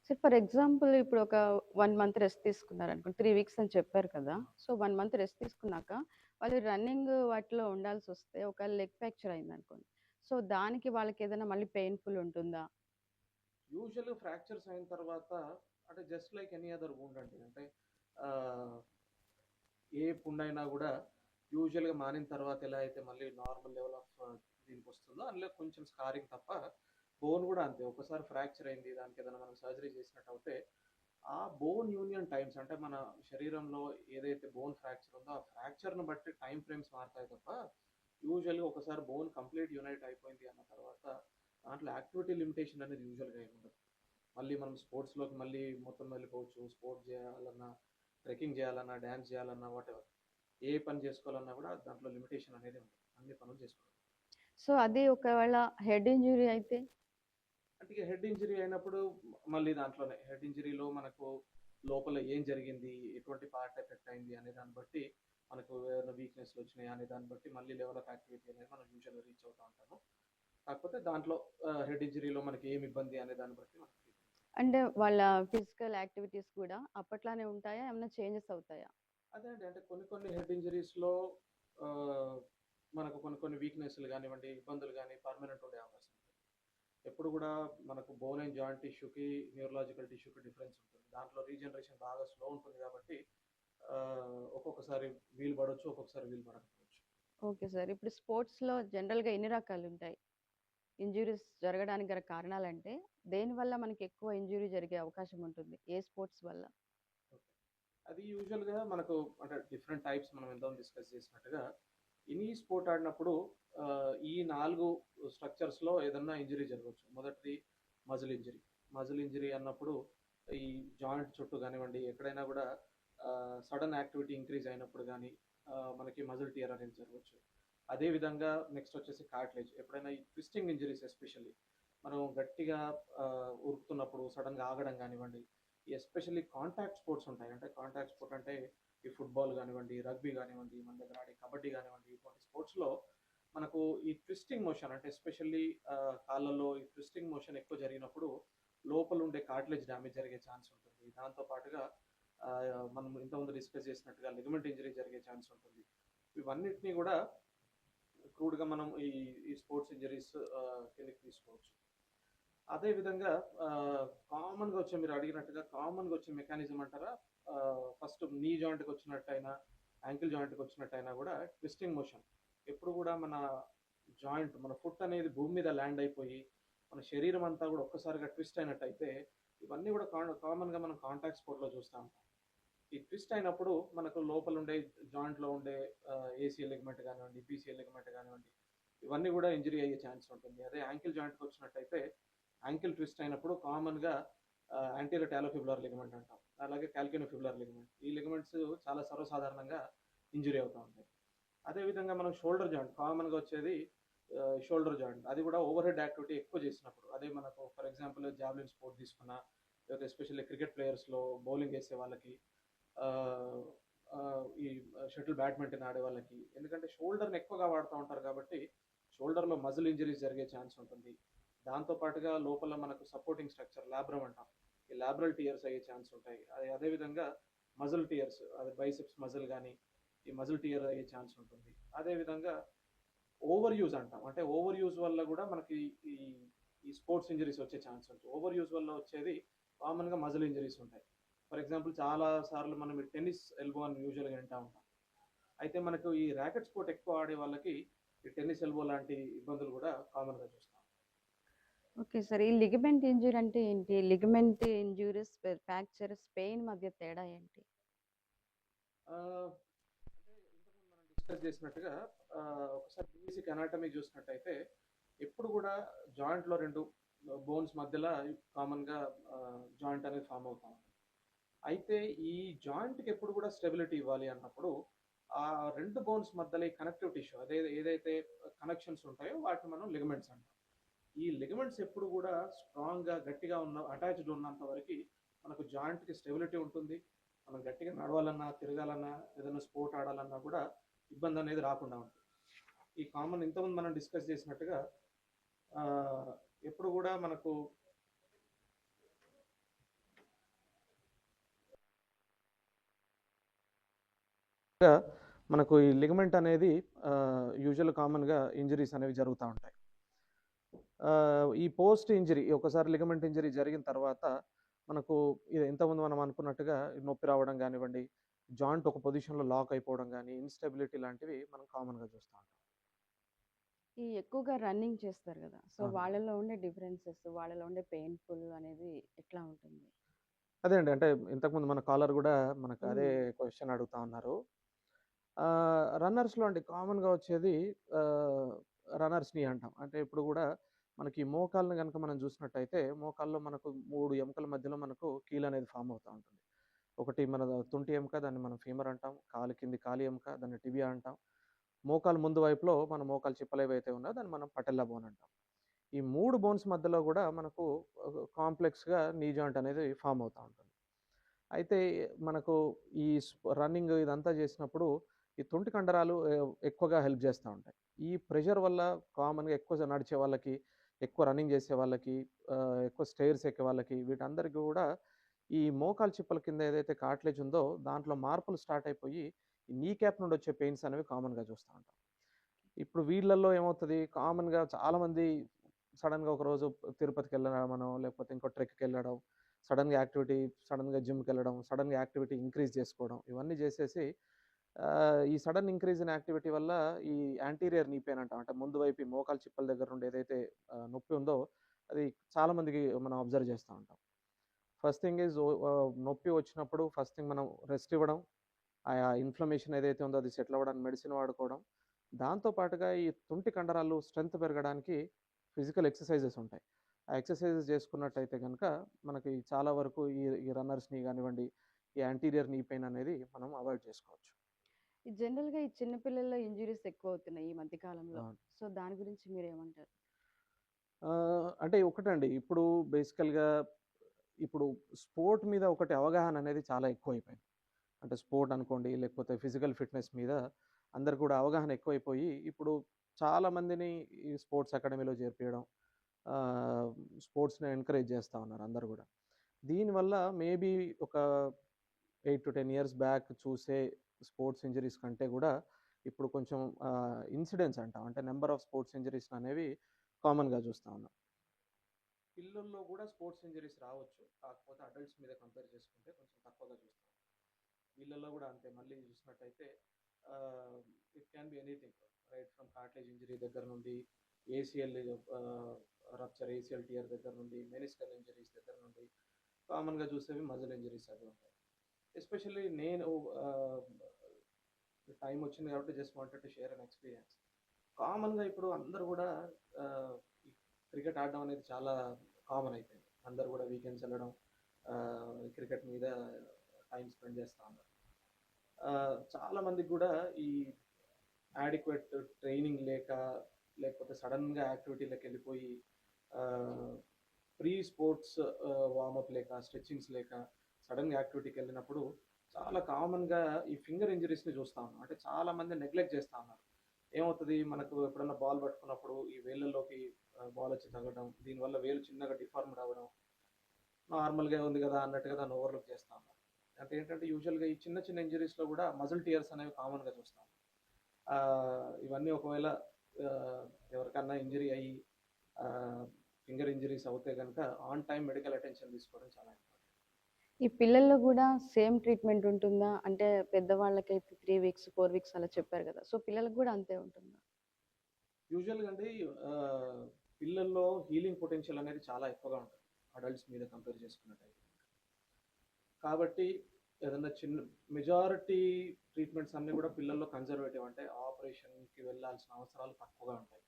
సార్ ఫర్ ఎగ్జాంపుల్ ఇప్పుడు ఒక 1 month రెస్ట్ తీసుకున్నారు అనుకోండి, 3 weeks అని చెప్పారు కదా. సో 1 month రెస్ట్ తీసుకున్నాక వాళ్ళు రన్నింగ్ వాటిలో ఉండాల్సి వస్తే ఒక లెగ్ ఫ్రాక్చర్ అయింది అనుకోండి, సో దానికి వాళ్ళకి ఏదైనా మళ్ళీ పెయిన్ఫుల్ ఉంటుందా? యూజువల్గా ఫ్రాక్చర్స్ అయిన తర్వాత అంటే just like any other wound అండి. అంటే ఆ, ఏ పుండ్ అయినా కూడా యూజువల్గా మానిన తర్వాత ఎలా అయితే మళ్ళీ నార్మల్ లెవెల్ ఆఫ్ దీనికి వస్తుందో అందులో కొంచెం స్కారింగ్ తప్ప, బోన్ కూడా అంతే. ఒకసారి ఫ్రాక్చర్ అయింది, దానికి ఏదైనా మనం సర్జరీ చేసినట్టు అయితే ఆ బోన్ యూనియన్ టైమ్స్ అంటే మన శరీరంలో ఏదైతే బోన్ ఫ్రాక్చర్ ఉందో ఆ ఫ్రాక్చర్ను బట్టి టైం ఫ్రేమ్స్ మారుతాయి తప్ప యూజువల్గా ఒకసారి బోన్ కంప్లీట్ యూనైట్ అయిపోయింది అన్న తర్వాత దాంట్లో యాక్టివిటీ లిమిటేషన్ అనేది యూజువల్గా ఏమి ఉండదు. మళ్ళీ మనం స్పోర్ట్స్లోకి మళ్ళీ మొత్తం వెళ్ళిపోవచ్చు. స్పోర్ట్స్ చేయాలన్నా, ట్రెక్కింగ్ చేయాలన్నా, డ్యాన్స్ చేయాలన్నా, వాటెవర్ ఏ పని చేసుకోవాలన్నా కూడా దాంట్లో లిమిటేషన్ అనేది ఉండదు, అన్ని పనులు చేసుకోవాలి. సో అది ఒకవేళ హెడ్ ఇంజురీ అయితే? అంటే ఇక హెడ్ ఇంజరీ అయినప్పుడు మళ్ళీ దాంట్లోనే హెడ్ ఇంజరీలో మనకు లోపల ఏం జరిగింది, ఎటువంటి పార్ట్ ఎఫెక్ట్ అయింది అనే దాన్ని బట్టి మనకు ఏమైనా వీక్నెస్లు వచ్చినాయి అనే దాన్ని బట్టి మళ్ళీ లెవెల్ ఆఫ్ యాక్టివిటీ అనేది మనం యూజువల్గా రీచ్ అవుతూ ఉంటాము. కాకపోతే దాంట్లో హెడ్ ఇంజరీలో మనకి ఏమి ఇబ్బంది అనే దాన్ని బట్టి మనకి అంటే వాళ్ళ ఫిజికల్ యాక్టివిటీస్ కూడా అప్పట్లానే ఉంటాయా, ఏమైనా చేంజెస్ అవుతాయా? అదే అండి. అంటే కొన్ని హెడ్ ఇంజరీస్లో మనకు కొన్ని వీక్నెస్లు కానివ్వండి, ఇబ్బందులు కానీ పర్మనెంట్ ఉండే అవకాశం ఉంది. ఎప్పుడు కూడా మనకు బోన్ అండ్ జాయింట్ టిష్యూకి న్యూరలాజికల్ టిష్యూకి డిఫరెన్స్ ఉంటుంది. దాంట్లో రీజనరేషన్ బాగా స్లో ఉంటుంది కాబట్టి ఒక్కొక్కసారి వీలు పడవచ్చు, ఒక్కొక్కసారి వీలు పడకపోవచ్చు. Okay sir. ఇప్పుడు స్పోర్ట్స్లో జనరల్గా ఎన్ని రకాలు ఉంటాయి? ఇంజురీస్ జరగడానికి గల కారణాలంటే దేనివల్ల మనకి ఎక్కువ ఇంజురీ జరిగే అవకాశం ఉంటుంది, ఏ స్పోర్ట్స్ వల్ల? ఓకే. అది యూజువల్గా మనకు అంటే డిఫరెంట్ టైప్స్ మనం ఎంతో డిస్కస్ చేసినట్టుగా ఎనీ స్పోర్ట్ ఆడినప్పుడు ఈ 4 స్ట్రక్చర్స్లో ఏదన్నా ఇంజరీ జరగవచ్చు. మొదటిది మజిల్ ఇంజరీ. మజిల్ ఇంజరీ అన్నప్పుడు ఈ జాయింట్ చుట్టూ కానివ్వండి, ఎక్కడైనా కూడా సడన్ యాక్టివిటీ ఇంక్రీజ్ అయినప్పుడు కానీ మనకి మజిల్ టియర్ అనేది జరగవచ్చు. అదేవిధంగా నెక్స్ట్ వచ్చేసి కార్టిలేజ్. ఎప్పుడైనా ఈ ట్విస్టింగ్ ఇంజరీస్ ఎస్పెషల్లీ మనం గట్టిగా ఉరుకుతున్నప్పుడు సడన్గా ఆగడం కానివ్వండి, ఎస్పెషల్లీ కాంటాక్ట్ స్పోర్ట్స్ ఉంటాయి. అంటే కాంటాక్ట్ స్పోర్ట్ అంటే ఈ ఫుట్బాల్ కానివ్వండి, రగ్బీ కానివ్వండి, మన దగ్గర ఆడే కబడ్డీ కానివ్వండి, ఇటువంటి స్పోర్ట్స్లో మనకు ఈ ట్విస్టింగ్ మోషన్ అంటే ఎస్పెషల్లీ కాళ్ళల్లో ఈ ట్విస్టింగ్ మోషన్ ఎక్కువ జరిగినప్పుడు లోపల ఉండే కార్టిలేజ్ డ్యామేజ్ జరిగే ఛాన్స్ ఉంటుంది. దాంతో పాటుగా మనం ఇంతకుముందు డిస్కస్ చేసినట్టుగా లిగమెంట్ ఇంజరీ జరిగే ఛాన్స్ ఉంటుంది. ఇవన్నిటినీ కూడా క్రూడ్గా మనం ఈ స్పోర్ట్స్ ఇంజరీస్ కిందకి తీసుకోవచ్చు. అదేవిధంగా కామన్గా వచ్చే, మీరు అడిగినట్టుగా కామన్గా వచ్చే మెకానిజం అంటారా, ఫస్ట్ నీ జాయింట్కి వచ్చినట్టయినా, యాంకిల్ జాయింట్కి వచ్చినట్టయినా కూడా ట్విస్టింగ్ మోషన్ ఎప్పుడు కూడా మన జాయింట్, మన ఫుట్ అనేది భూమి మీద ల్యాండ్ అయిపోయి మన శరీరం అంతా కూడా ఒక్కసారిగా ట్విస్ట్ అయినట్టయితే ఇవన్నీ కూడా కామన్గా మనం కాంటాక్ట్ స్పోర్ట్లో చూస్తాం. ఈ ట్విస్ట్ అయినప్పుడు మనకు లోపల ఉండే జాయింట్లో ఉండే ఏసీఎల్ లిగమెంట్ కానివ్వండి, పీసీఎల్ లిగమెంట్ కానివ్వండి, ఇవన్నీ కూడా ఇంజరీ అయ్యే ఛాన్స్ ఉంటుంది. అదే యాంకిల్ జాయింట్కి వచ్చినట్టయితే యాంకిల్ ట్విస్ట్ అయినప్పుడు కామన్గా యాంటీరియర్ టాలోఫిబులర్ లిగమెంట్ అంటాం, అలాగే కాల్కినోఫిబులర్ లిగమెంట్, ఈ లిగమెంట్స్ చాలా సర్వసాధారణంగా ఇంజరీ అవుతూ ఉంటాయి. అదేవిధంగా మనం షోల్డర్ జాయింట్ కామన్గా వచ్చేది షోల్డర్ జాయింట్, అది కూడా ఓవర్ హెడ్ యాక్టివిటీ ఎక్కువ చేసినప్పుడు. అదే మనకు ఫర్ ఎగ్జాంపుల్ జావ్లిన్ స్పోర్ట్ తీసుకున్నా, లేకపోతే ఎస్పెషల్లీ క్రికెట్ ప్లేయర్స్లో బౌలింగ్ వేసే వాళ్ళకి, ఈ షటిల్ బ్యాడ్మింటన్ ఆడే వాళ్ళకి, ఎందుకంటే షోల్డర్ని ఎక్కువగా వాడుతూ ఉంటారు కాబట్టి షోల్డర్లో మజిల్ ఇంజరీస్ జరిగే ఛాన్స్ ఉంటుంది. దాంతోపాటుగా లోపల మనకు సపోర్టింగ్ స్ట్రక్చర్ లాబ్రమ్ అంటాం, ఈ లాబ్రల్ టియర్స్ అయ్యే ఛాన్స్ ఉంటాయి. అదేవిధంగా మజిల్ టియర్స్, అది బైసెప్స్ మజిల్ కానీ ఈ మజిల్ టియర్ అయ్యే ఛాన్స్ ఉంటుంది. అదేవిధంగా ఓవర్ యూజ్ అంటాం, అంటే ఓవర్ యూజ్ వల్ల కూడా మనకి ఈ స్పోర్ట్స్ ఇంజరీస్ వచ్చే ఛాన్స్ ఉంటుంది. ఓవర్ యూజ్ వల్ల వచ్చేది కామన్గా మజిల్ ఇంజరీస్ ఉంటాయి. ఫర్ ఎగ్జాంపుల్ చాలా సార్లు మనం టెన్నిస్ ఎల్బో అని యూజువల్గా వింటూ ఉంటాం. అయితే మనకు ఈ ర్యాకెట్ స్పోర్ట్ ఎక్కువ ఆడే వాళ్ళకి ఈ టెన్నిస్ ఎల్బో లాంటి ఇబ్బందులు కూడా కామన్గా చూస్తాం. Okay sir. ఈ లిగమెంట్ ఇంజ్యూరీ అంటే ఏంటి? లిగమెంట్ ఇంజ్యూరీస్, ఫ్రాక్చర్స్, పెయిన్ మధ్య తేడా ఏంటి? అంటే ఇంతకుముందు మనం డిస్కస్ చేసినట్టుగా ఒకసారి బేసిక్ అనాటమీ చూసినట్టయితే ఎప్పుడు కూడా జాయింట్లో రెండు బోన్స్ మధ్యలో కామన్గా జాయింట్ అనేది ఫామ్ అవుతాం. అయితే ఈ జాయింట్కి ఎప్పుడు కూడా స్టెబిలిటీ ఇవ్వాలి అన్నప్పుడు ఆ రెండు బోన్స్ మధ్యలో ఈ కనెక్టివ్ టిష్యూ అదే ఏదైతే కనెక్షన్స్ ఉంటాయో వాటిని మనం లిగమెంట్స్ అంటాం. ఈ లిగమెంట్స్ ఎప్పుడు కూడా స్ట్రాంగ్గా గట్టిగా అటాచ్డ్ ఉన్నంత వరకు మనకు జాయింట్కి స్టెబిలిటీ ఉంటుంది. మనం గట్టిగా నడవాలన్నా తిరగాలన్నా ఏదైనా స్పోర్ట్ ఆడాలన్నా కూడా ఇబ్బంది అనేది రాకుండా ఉంటుంది. ఈ కామన్ ఇంతకుముందు మనం డిస్కస్ చేసినట్టుగా ఎప్పుడు కూడా మనకు ఈ లిగమెంట్ అనేది యూజువల్ కామన్గా ఇంజరీస్ అనేవి జరుగుతూ ఉంటాయి. ఈ పోస్ట్ ఇంజరీ ఒకసారి లిగమెంట్ ఇంజరీ జరిగిన తర్వాత మనకు ఇంతకుముందు మనం అనుకున్నట్టుగా నొప్పి రావడం కానివ్వండి, జాయింట్ ఒక పొజిషన్లో లాక్ అయిపోవడం కానీ, ఇన్స్టెబిలిటీ లాంటివి మనం కామన్గా చూస్తూ ఉంటాం. ఈ ఎక్కువగా రన్నింగ్ చేస్తారు కదా! సో, అవును. వాళ్ళలో ఉండే డిఫరెన్సెస్, వాళ్ళలో ఉండే పెయిన్‌ఫుల్ అనేది ఎట్లా ఉంటుంది? అదే అండి. అంటే ఇంతకుముందు మన కాలర్ కూడా మనకు అదే హ్మ్. క్వశ్చన్ అడుగుతా ఉన్నారు. రన్నర్స్‌లో అండి కామన్‌గా వచ్చేది రన్నర్స్ నీ అంటాం. అంటే ఇప్పుడు కూడా మనకి మోకాళ్ళని గనుక మనం చూసినట్టయితే మోకాల్లో మనకు 3 ఎముకల మధ్యలో మనకు కీలు అనేది ఫామ్ అవుతా ఉంటుంది. ఒకటి మన తుంటి ఎముక, దాన్ని మనం ఫీమర్ అంటాం. కాలు కింది కాలి ఎముక, దాన్ని టిబియా అంటాం. మోకాలు ముందు వైపులో మన మోకాలు చిప్పలు ఏవైతే ఉన్నాయో దాన్ని మనం పటెల్లా బోన్ అంటాం. ఈ 3 బోన్స్ మధ్యలో కూడా మనకు కాంప్లెక్స్‌గా నీ జాయింట్ అనేది ఫామ్ అవుతా ఉంటుంది. అయితే మనకు ఈ రన్నింగ్ ఇదంతా చేసినప్పుడు ఈ తుంటి కండరాలు ఎక్కువగా హెల్ప్ చేస్తూ ఉంటాయి. ఈ ప్రెషర్ వల్ల కామన్‌గా ఎక్కువ నడిచే వాళ్ళకి, ఎక్కువ రన్నింగ్ చేసే వాళ్ళకి, ఎక్కువ స్టైర్స్ ఎక్కే వాళ్ళకి వీటందరికీ కూడా ఈ మోకాలు చిప్పల కింద ఏదైతే కార్టిలేజ్ ఉందో దాంట్లో మార్పులు స్టార్ట్ అయిపోయి ఈ నీ క్యాప్ నుండి వచ్చే పెయిన్స్ అనేవి కామన్‌గా చూస్తూ ఉంటాం. ఇప్పుడు వీళ్ళల్లో ఏమవుతది కామన్‌గా చాలామంది సడెన్‌గా ఒకరోజు తిరుపతికి వెళ్ళడమనో, లేకపోతే ఇంకో ట్రెక్‌కెళ్ళడం, సడెన్‌గా జిమ్‌కెళ్ళడం, సడెన్‌గా యాక్టివిటీ ఇంక్రీజ్ చేసుకోవడం, ఇవన్నీ చేసేసి ఈ సడెన్ ఇంక్రీజ్ ఇన్ యాక్టివిటీ వల్ల ఈ యాంటీరియర్ నీ పెయిన్ అంటాం. అంటే ముందు వైపు ఈ మోకాలు చిప్పల దగ్గర నుండి ఏదైతే నొప్పి ఉందో అది చాలా మందికి మనం అబ్జర్వ్ చేస్తూ ఉంటాం. ఫస్ట్ థింగ్ ఈజ్ నొప్పి వచ్చినప్పుడు ఫస్ట్ థింగ్ మనం రెస్ట్ ఇవ్వడం, ఆ ఇన్ఫ్లమేషన్ ఏదైతే ఉందో అది సెటిల్ అవ్వడానికి మెడిసిన్ వాడుకోవడం. దాంతో పాటుగా ఈ తుంటి కండరాలు స్ట్రెంత్ పెరగడానికి ఫిజికల్ ఎక్సర్సైజెస్ ఉంటాయి. ఆ ఎక్సర్సైజెస్ చేసుకున్నట్టయితే గనుక మనకి చాలా వరకు ఈ ఈ రన్నర్స్‌ని గానివ్వండి, ఈ యాంటీరియర్ నీ పెయిన్ అనేది మనం అవాయిడ్ చేసుకోవచ్చు. ఈ జనరల్‌గా ఈ చిన్న పిల్లల్లో ఇంజ్యూరీస్ ఎక్కువవుతున్నాయి ఈ మధ్య కాలంలో. అవును. సో, దాని గురించి మీరేమంటారు? అంటే ఒకటండి ఇప్పుడు బేసికల్‌గా ఇప్పుడు స్పోర్ట్ మీద ఒకటి అవగాహన అనేది చాలా ఎక్కువైపోయింది. అంటే స్పోర్ట్ అనుకోండి, లేకపోతే ఫిజికల్ ఫిట్‌నెస్ మీద అందరికి కూడా అవగాహన ఎక్కువైపోయి, ఇప్పుడు చాలా మందిని ఈ స్పోర్ట్స్ అకాడమీలో చేర్పియడం, ఆహ్, స్పోర్ట్స్‌ని ఎంకరేజ్ చేస్తా ఉన్నారు అందరూ గూడా. దీనివల్ల మేబీ ఒక 8-10 ఇయర్స్ బ్యాక్ చూసే స్పోర్ట్స్ ఇంజరీస్ కంటే గూడా ఇప్పుడు కొంచెం ఇన్సిడెన్స్ అంటాం. అంటే నంబర్ ఆఫ్ స్పోర్ట్స్ ఇంజరీస్ అనేవి కామన్‌గా చూస్తా ఉన్నాం. పిల్లల్లో కూడా స్పోర్ట్స్ ఇంజరీస్ రావచ్చు. కాకపోతే అడల్ట్స్ మీద కంపేర్ చేసుకుంటే కొంచెం తక్కువగా చూస్తాం. వీళ్ళల్లో కూడా అంతే మళ్ళీ చూసినట్టయితే it can be anything right from cartilage injury దగ్గర నుండి ఏసీఎల్ రప్చర్ ఏసీఎల్ టియర్ దగ్గర నుండి మెనిస్కల్ ఇంజరీస్ దగ్గర నుండి కామన్గా చూసేవి మజిల్ ఇంజరీస్ అవి ఉంటాయి. ఎస్పెషల్లీ నేను టైం వచ్చింది కాబట్టి just wanted to share an experience. కామన్గా ఇప్పుడు అందరూ కూడా క్రికెట్ ఆడడం అనేది చాలా కామన్ అయిపోయింది. అందరూ కూడా వీకెండ్స్ వెళ్ళడం, క్రికెట్ మీద టైం స్పెండ్ చేస్తూ ఉన్నారు. చాలా మందికి కూడా ఈ యాడిక్వేట్ ట్రైనింగ్ లేక, లేకపోతే సడన్గా యాక్టివిటీలోకి వెళ్ళిపోయి ప్రీ స్పోర్ట్స్ వార్మప్ లేక, స్ట్రెచ్చింగ్స్ లేక సడన్గా యాక్టివిటీకి వెళ్ళినప్పుడు చాలా కామన్గా ఈ ఫింగర్ ఇంజరీస్ని చూస్తా ఉన్నాం. అంటే చాలా మంది నెగ్లెక్ట్ చేస్తూ ఉన్నారు. ఏమవుతుంది మనకు ఎప్పుడన్నా బాల్ పట్టుకున్నప్పుడు ఈ వేళ్ళల్లోకి బాల్ వచ్చి తగలడం, దీనివల్ల వేలు చిన్నగా డిఫార్మ్డ్ అవ్వడం, నార్మల్గా ఉంది కదా అన్నట్టుగా దాన్ని ఓవర్లుక్ చేస్తా ఉన్నారు. అంటే ఏంటంటే యూజువల్గా ఈ చిన్న చిన్న ఇంజరీస్లో కూడా మజిల్ టియర్స్ అనేవి కామన్గా చూస్తాం. ఇవన్నీ ఒకవేళ ఎవరికన్నా ఇంజరీ అయ్యి ఫింగర్ ఇంజరీస్ అవుతే కనుక ఆన్ టైం మెడికల్ అటెన్షన్ తీసుకోవడం చాలా ఇంపార్టెంట్. ఈ పిల్లల్లో కూడా సేమ్ ట్రీట్మెంట్ ఉంటుందా? అంటే పెద్దవాళ్ళకైతే 3 వీక్స్, 4 వీక్స్ అలా చెప్పారు కదా! సో, పిల్లలకు కూడా అంతే ఉంటుందా? యూజువల్గా అండి పిల్లల్లో హీలింగ్ పొటెన్షియల్ అనేది చాలా ఎక్కువగా ఉంటుంది అడల్ట్స్ మీద కంపేర్ చేసుకున్నట్టయితే. కాబట్టి ఏదన్నా చిన్న మెజారిటీ ట్రీట్మెంట్స్ అన్నీ కూడా పిల్లల్లో కన్జర్వేటివ్, అంటే ఆపరేషన్కి వెళ్ళాల్సిన అవసరాలు తక్కువగా ఉంటాయి.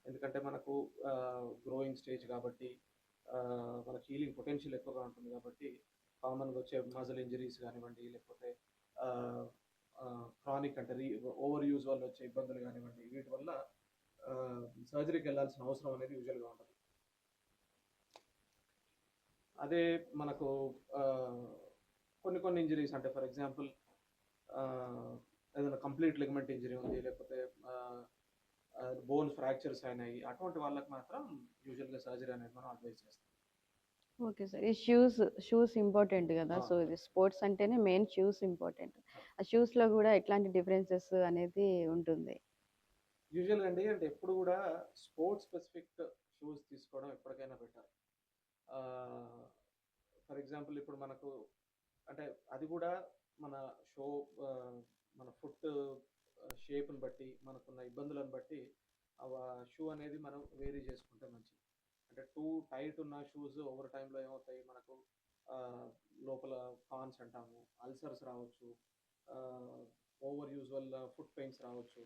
ఎందుకంటే మనకు గ్రోయింగ్ స్టేజ్ కాబట్టి మనకు హీలింగ్ పొటెన్షియల్ ఎక్కువగా ఉంటుంది కాబట్టి కామన్గా వచ్చే మజిల్ ఇంజరీస్ కానివ్వండి, లేకపోతే క్రానిక్ అంటే ఓవర్ యూజ్ వల్ల వచ్చే ఇబ్బందులు కానివ్వండి, వీటి వల్ల సర్జరీకి వెళ్ళాల్సిన అవసరం అనేది యూజువల్గా ఉంటుంది. అదే మనకు కొన్ని ఇంజరీస్ అంటే ఫర్ ఎగ్జాంపుల్ ఏదైనా కంప్లీట్ లిగమెంట్ ఇంజరీ ఉంది, లేకపోతే బోన్ ఫ్రాక్చర్స్ అయినాయి, అటువంటి వాళ్ళకి మాత్రం యూజువల్గా సర్జరీ అనేది మనం అడ్వైస్ చేస్తాం. Okay sir. ఈ షూస్ ఇంపార్టెంట్ కదా. సో ఇది స్పోర్ట్స్ అంటేనే మెయిన్ షూస్ ఇంపార్టెంట్. ఆ షూస్లో కూడా ఎట్లాంటి డిఫరెన్సెస్ అనేది ఉంటుంది? యూజువల్గా అండి అంటే ఎప్పుడు కూడా స్పోర్ట్స్ స్పెసిఫిక్ షూస్ తీసుకోవడం ఎప్పటికైనా బెటర్. ఫర్ ఎగ్జాంపుల్ ఇప్పుడు మనకు అంటే అది కూడా మన షో మన ఫుట్ షేప్ని బట్టి మనకున్న ఇబ్బందులను బట్టి షూ అనేది మనం వేరీ చేసుకుంటే మంచిది. అంటే టూ టైట్ ఉన్న షూస్ ఓవర్ టైంలో ఏమవుతాయి, మనకు లోపల కాన్స్ అంటాము, అల్సర్స్ రావచ్చు, ఓవర్ యూజ్ వల్ల ఫుట్ పెయిన్స్ రావచ్చు,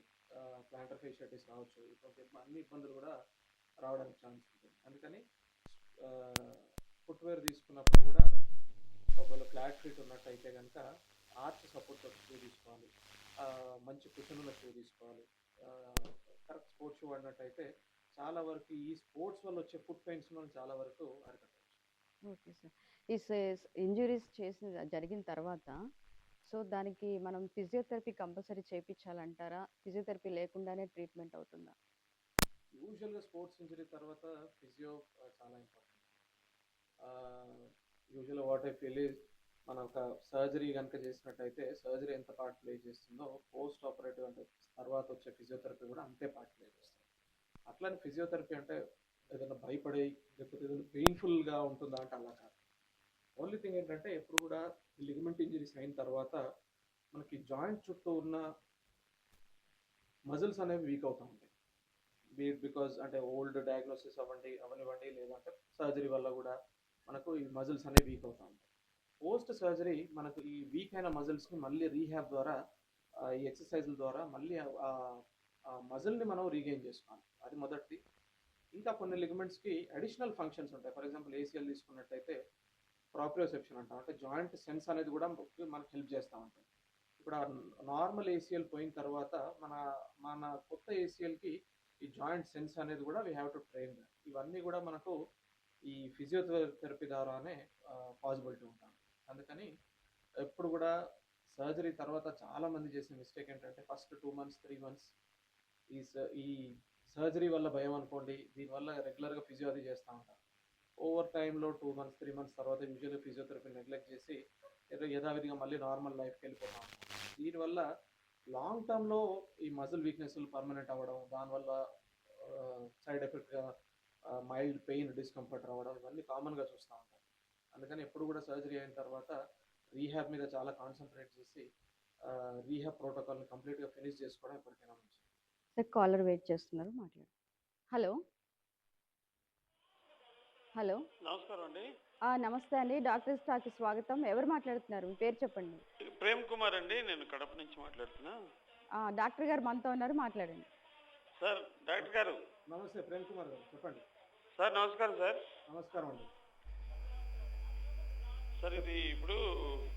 ప్లాంటర్ ఫేషియాటిస్ రావచ్చు, ఇటువంటి అన్ని ఇబ్బందులు కూడా రావడానికి ఛాన్స్ ఉంటుంది. అందుకని ఫుట్వేర్ తీసుకున్నప్పుడు కూడా ఒకవేళ ఫ్లాట్ ఫీట్ ఉన్నట్టయితే కనుక ఆర్చ్ సపోర్ట్ షూ తీసుకోవాలి, మంచి కుషన్ ఉన్న షూ తీసుకోవాలి. కరెక్ట్ స్పోర్ట్స్ షూ వాడినట్టయితే చాలా వరకు ఈ స్పోర్ట్స్ వల్ల వచ్చే ఫుట్ పెయిన్స్ మనం చాలా వరకు అరికట్టవచ్చు. Okay sir. ఈ ఇంజురీస్ జరిగిన తర్వాత సో దానికి మనం ఫిజియోథెరపీ కంపల్సరీ చేయించాలంటారా? ఫిజియోథెరపీ లేకుండానే ట్రీట్మెంట్ అవుతుందా? యూజువల్గా స్పోర్ట్స్ ఇంజరీ తర్వాత ఫిజియో చాలా ఇంపార్టెంట్. యూజువల్గా వాట్ ఐ ఫీల్ ఈజ్ మన ఒక సర్జరీ కనుక చేసినట్టయితే సర్జరీ ఎంత పార్ట్ ప్లే చేస్తుందో పోస్ట్ ఆపరేటివ్ అంటే తర్వాత వచ్చే ఫిజియోథెరపీ కూడా అంతే పార్ట్ ప్లే చేస్తుంది. అట్లానే ఫిజియోథెరపీ అంటే ఏదైనా భయపడే లేకపోతే ఏదైనా పెయిన్ఫుల్గా ఉంటుందా అంటే అలా కాదు. ఓన్లీ థింగ్ ఏంటంటే ఎప్పుడు కూడా లిగమెంట్ ఇంజరీస్ అయిన తర్వాత మనకి జాయింట్ చుట్టూ ఉన్న మజిల్స్ అనేవి వీక్ అవుతూ ఉంటాయి. బికాజ్ అంటే ఓల్డ్ డయాగ్నోసిస్ అవనివ్వండి, లేదంటే సర్జరీ వల్ల కూడా మనకు ఈ మజిల్స్ అనేవి వీక్ అవుతూ ఉంటాయి. పోస్ట్ సర్జరీ మనకు ఈ వీక్ అయిన మజిల్స్ని మళ్ళీ రీహ్యాబ్ ద్వారా ఈ ఎక్సర్సైజ్ల ద్వారా మళ్ళీ ఆ మజిల్ని మనం రీగెయిన్ చేసుకోవాలి, అది మొదటిది. ఇంకా కొన్ని లిగమెంట్స్కి అడిషనల్ ఫంక్షన్స్ ఉంటాయి. ఫర్ ఎగ్జాంపుల్ ఏసీఎల్ తీసుకున్నట్టయితే ప్రాప్రియోసెప్షన్ అంటాం, అంటే జాయింట్ సెన్స్ అనేది కూడా మనకు హెల్ప్ చేస్తూ ఉంటుంది. ఇప్పుడు ఆ నార్మల్ ఏసీఎల్ పోయిన తర్వాత మన కొత్త ఏసీఎల్కి ఈ జాయింట్ సెన్స్ అనేది కూడా వీ హ్యావ్ టు ట్రైన్. ఇవన్నీ కూడా మనకు ఈ ఫిజియోథెరపీ ద్వారానే పాసిబిలిటీ ఉంటుంది. అందుకని ఎప్పుడు కూడా సర్జరీ తర్వాత చాలామంది చేసే మిస్టేక్ ఏంటంటే ఫస్ట్ 2 months 3 months ఈ సర్జరీ వల్ల భయం అనుకోండి, దీనివల్ల రెగ్యులర్గా ఫిజియో అది చేస్తూ ఉంటారు. ఓవర్ టైంలో 2 months 3 months తర్వాత యూజువల్గా ఫిజియోథెరపీ నెగ్లెక్ట్ చేసి యథావిధిగా మళ్ళీ నార్మల్ లైఫ్కి వెళ్ళిపోతూ ఉంటాం. దీనివల్ల లాంగ్ టర్మ్లో ఈ మజిల్ వీక్నెస్లు పర్మనెంట్ అవ్వడం, దానివల్ల సైడ్ ఎఫెక్ట్గా మైల్డ్ పెయిన్ డిస్కంఫర్ట్ రావడం, ఇవన్నీ కామన్గా చూస్తూ ఉంటాం. అందుకని ఎప్పుడు కూడా సర్జరీ అయిన తర్వాత రీహ్యాబ్ మీద చాలా కాన్సన్ట్రేట్ చేసి రీహ్యాబ్ ప్రోటోకాల్ని కంప్లీట్గా ఫినిష్ చేసుకోవడం ఎప్పటికైనా మంచిది. సార్ కాలర్ వెయిట్ చేస్తున్నారు, మాట్లాడు. హలో హలో నమస్కారం అండి. నమస్తే అండి, డాక్టర్స్ టాక్కి స్వాగతం. ఎవరు మాట్లాడుతున్నారు? మీ పేరు చెప్పండి. ప్రేమ్ కుమార్ అండి, నేను కడప నుంచి మాట్లాడుతున్నా. డాక్టర్ గారు మనతో ఉన్నారు, మాట్లాడండి. సార్ డాక్టర్ గారు నమస్తే. ప్రేమ్ కుమార్ గారు చెప్పండి. సార్ నమస్కారం సార్. నమస్కారం అండి. సార్ ఇది ఇప్పుడు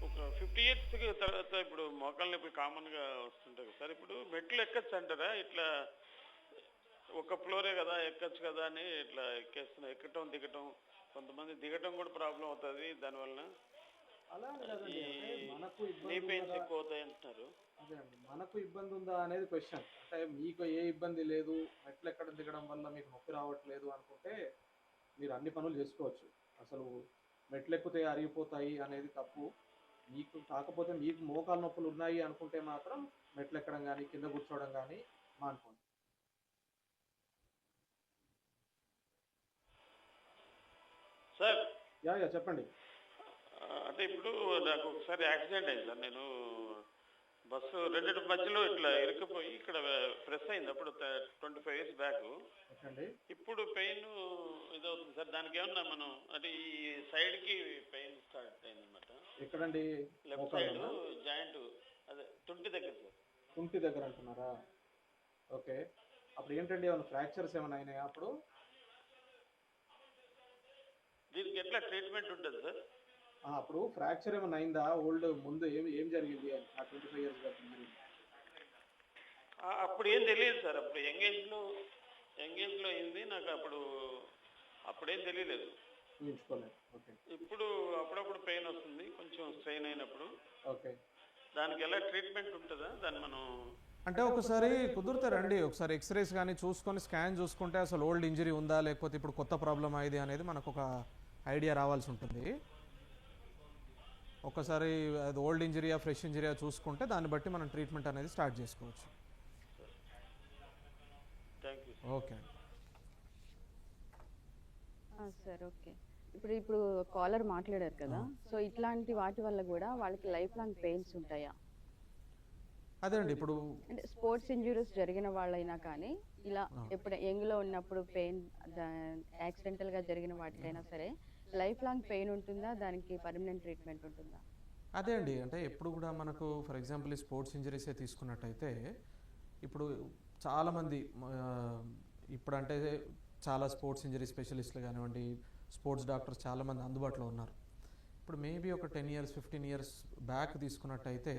ఒక 50 years తర్వాత ఇప్పుడు మోకాళ్ళ నొప్పి కామన్గా వస్తుంటుంది సార్. ఇప్పుడు మెట్లు ఎక్కచ్చు అంటారా? ఇట్లా ఒక ఫ్లోరే కదా ఎక్కచ్చు కదా అని ఇట్లా ఎక్కేస్తున్నా, ఎక్కటం దిగటం, కొంతమంది దిగటం కూడా ప్రాబ్లం అవుతుంది దానివల్ల. అలా ఈ నీ పెయిన్స్ ఎక్కువ అవుతాయి అంటున్నారు. అదే అండి, మనకు ఇబ్బంది ఉందా అనేది క్వశ్చన్. అంటే మీకు ఏ ఇబ్బంది లేదు, మెట్లు ఎక్కడ దిగడం వల్ల మీకు నొప్పి రావట్లేదు అనుకుంటే మీరు అన్ని పనులు చేసుకోవచ్చు. అసలు మెట్లు ఎక్కితే అరిగిపోతాయి అనేది తప్పు. మీకు కాకపోతే మీకు మోకాలు నొప్పులు ఉన్నాయి అనుకుంటే మాత్రం మెట్లు ఎక్కడం కానీ కింద కూర్చోవడం కానీ మానుకోండి. సార్ చెప్పండి. అంటే ఇప్పుడు నాకు ఒకసారి యాక్సిడెంట్ అయింది సార్. నేను బస్సు రెండింటి మధ్యలో ఇట్లా ఇరుక్కుపోయి ఇక్కడ ప్రెస్ అయింది అప్పుడు 25 years బ్యాక్. ఇప్పుడు పెయిన్ ఇదవుతుంది సార్. దానికి ఏమన్నా మనం అంటే ఈ సైడ్ కి పెయిన్ స్టార్ట్ అయింది అనమాట. ఎక్కడండి? లెఫ్ట్ సైడ్ జాయింట్ అదే తుంటి దగ్గర సార్. తుంటి దగ్గర అంటున్నారా? ఓకే. అప్పుడు ఏంటండి ఏమైనా ఫ్రాక్చర్స్ ఏమైనా అయినాయా అప్పుడు? దీనికి ఎట్లా ట్రీట్మెంట్ ఉంటుంది సార్? అప్పుడు ఫ్రాక్చర్ ఏమైనా అయిందా? ఓల్డ్ ముందు ఏం జరిగింది అని ఆ 25 years బ్యాక్? అప్పుడు ఏం తెలియదు సార్. అప్పుడు యంగేజ్లో అయింది నాకు. అప్పుడేం తెలియలేదు. ఓకే. ఇప్పుడు అప్పుడప్పుడు పెయిన్ వస్తుంది కొంచెం స్ట్రెయిన్ అయినప్పుడు. ఓకే. దానికి ఎలా ట్రీట్మెంట్ ఉంటుందా? దాన్ని మనం అంటే ఒకసారి కుదిరితే రండి, ఒకసారి ఎక్స్రేస్ కానీ చూసుకొని స్కాన్ చూసుకుంటే అసలు ఓల్డ్ ఇంజరీ ఉందా లేకపోతే ఇప్పుడు కొత్త ప్రాబ్లం అయ్యేది అనేది మనకు ఒక ఐడియా రావాల్సి ఉంటుంది. ఒకసారి అది ఓల్డ్ ఇంజరీయా ఫ్రెష్ ఇంజరీయా చూసుకుంటే దాన్ని బట్టి మనం ట్రీట్మెంట్ అనేది స్టార్ట్ చేసుకోవచ్చు. Okay sir. ఓకే. ఇప్పుడు కాలర్ మాట్లాడారు కదా, సో ఇట్లాంటి వాటి వల్ల కూడా వాళ్ళకి లైఫ్ లాంగ్ పెయిన్స్ ఉంటాయా? అదే అండి, ఇప్పుడు అంటే స్పోర్ట్స్ ఇంజురీస్ జరిగిన వాళ్ళైనా కానీ ఇలా ఎప్పుడు యంగ్లో ఉన్నప్పుడు పెయిన్ యాక్సిడెంటల్గా జరిగిన వాటికైనా సరే లైఫ్ లాంగ్ పెయిన్ ఉంటుందా? దానికి పర్మనెంట్ ట్రీట్మెంట్ ఉంటుందా? అదే అండి, అంటే ఎప్పుడు కూడా మనకు ఫర్ ఎగ్జాంపుల్ ఈ స్పోర్ట్స్ ఇంజరీసే తీసుకున్నట్టయితే ఇప్పుడు చాలామంది ఇప్పుడు అంటే చాలా స్పోర్ట్స్ ఇంజరీ స్పెషలిస్టులు కానివ్వండి, స్పోర్ట్స్ డాక్టర్స్ చాలామంది అందుబాటులో ఉన్నారు. ఇప్పుడు మేబీ ఒక 10 years 15 years బ్యాక్ తీసుకున్నట్టయితే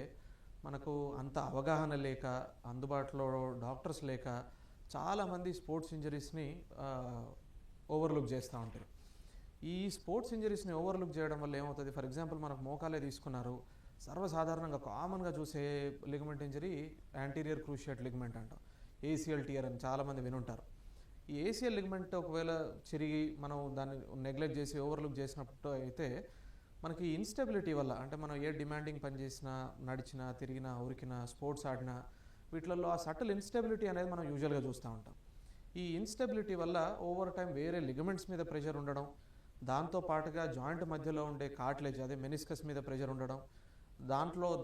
మనకు అంత అవగాహన లేక, అందుబాటులో డాక్టర్స్ లేక చాలామంది స్పోర్ట్స్ ఇంజరీస్ని ఓవర్లుక్ చేస్తూ ఉంటారు. ఈ స్పోర్ట్స్ ఇంజరీస్ని ఓవర్లుక్ చేయడం వల్ల ఏమవుతుంది? ఫర్ ఎగ్జాంపుల్ మనకు మోకాలే తీసుకున్నారు, సర్వసాధారణంగా కామన్గా చూసే ligament injury anterior cruciate ligament అంటాం, ఏసీఎల్ టియర్ అని చాలామంది వినుంటారు. ఈ ఏసీఎల్ లిగమెంట్ ఒకవేళ చిరిగి మనం దాన్ని నెగ్లెక్ట్ చేసి ఓవర్లుక్ చేసినప్పుడు అయితే మనకి ఇన్స్టెబిలిటీ వల్ల, అంటే మనం ఏ డిమాండింగ్ పని చేసినా, నడిచినా, తిరిగినా, ఉరికినా, స్పోర్ట్స్ ఆడినా వీటిల్లో ఆ సటిల్ ఇన్స్టెబిలిటీ అనేది మనం యూజువల్గా చూస్తూ ఉంటాం. ఈ ఇన్స్టెబిలిటీ వల్ల ఓవర్ టైం వేరే లిగమెంట్స్ మీద ప్రెషర్ ఉండడం, దాంతో పాటుగా జాయింట్ మధ్యలో ఉండే కార్టిలేజ్ అదే మెనిస్కస్ మీద ప్రెషర్ ఉండడం,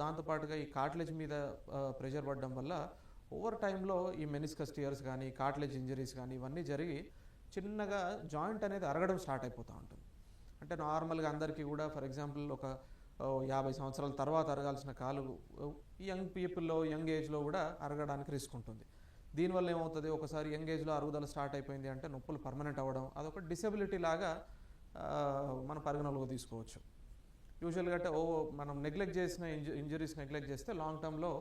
దాంతోపాటుగా ఈ కార్టిలేజ్ మీద ప్రెషర్ పడడం వల్ల ఓవర్ టైంలో ఈ మెనిస్కస్ టియర్స్ కానీ, కార్టిలేజ్ ఇంజరీస్ కానీ ఇవన్నీ జరిగి చిన్నగా జాయింట్ అనేది అరగడం స్టార్ట్ అయిపోతూ ఉంటుంది. అంటే నార్మల్గా అందరికీ కూడా ఫర్ ఎగ్జాంపుల్ ఒక 50 సంవత్సరాల తర్వాత అరగాల్సిన కాలు యంగ్ పీపుల్లో యంగ్ ఏజ్లో కూడా అరగడానికి రిస్క్ ఉంటుంది. దీనివల్ల ఏమవుతుంది? ఒకసారి యంగ్ ఏజ్లో అరుగుదల స్టార్ట్ అయిపోయింది అంటే నొప్పులు పర్మనెంట్ అవ్వడం, అదొక డిసెబిలిటీ లాగా మనం పరిగణలోకి తీసుకోవచ్చు. యూజువల్గా అంటే మనం నెగ్లెక్ట్ చేసిన ఇంజరీస్ నెగ్లెక్ట్ చేస్తే లాంగ్ టర్మ్లో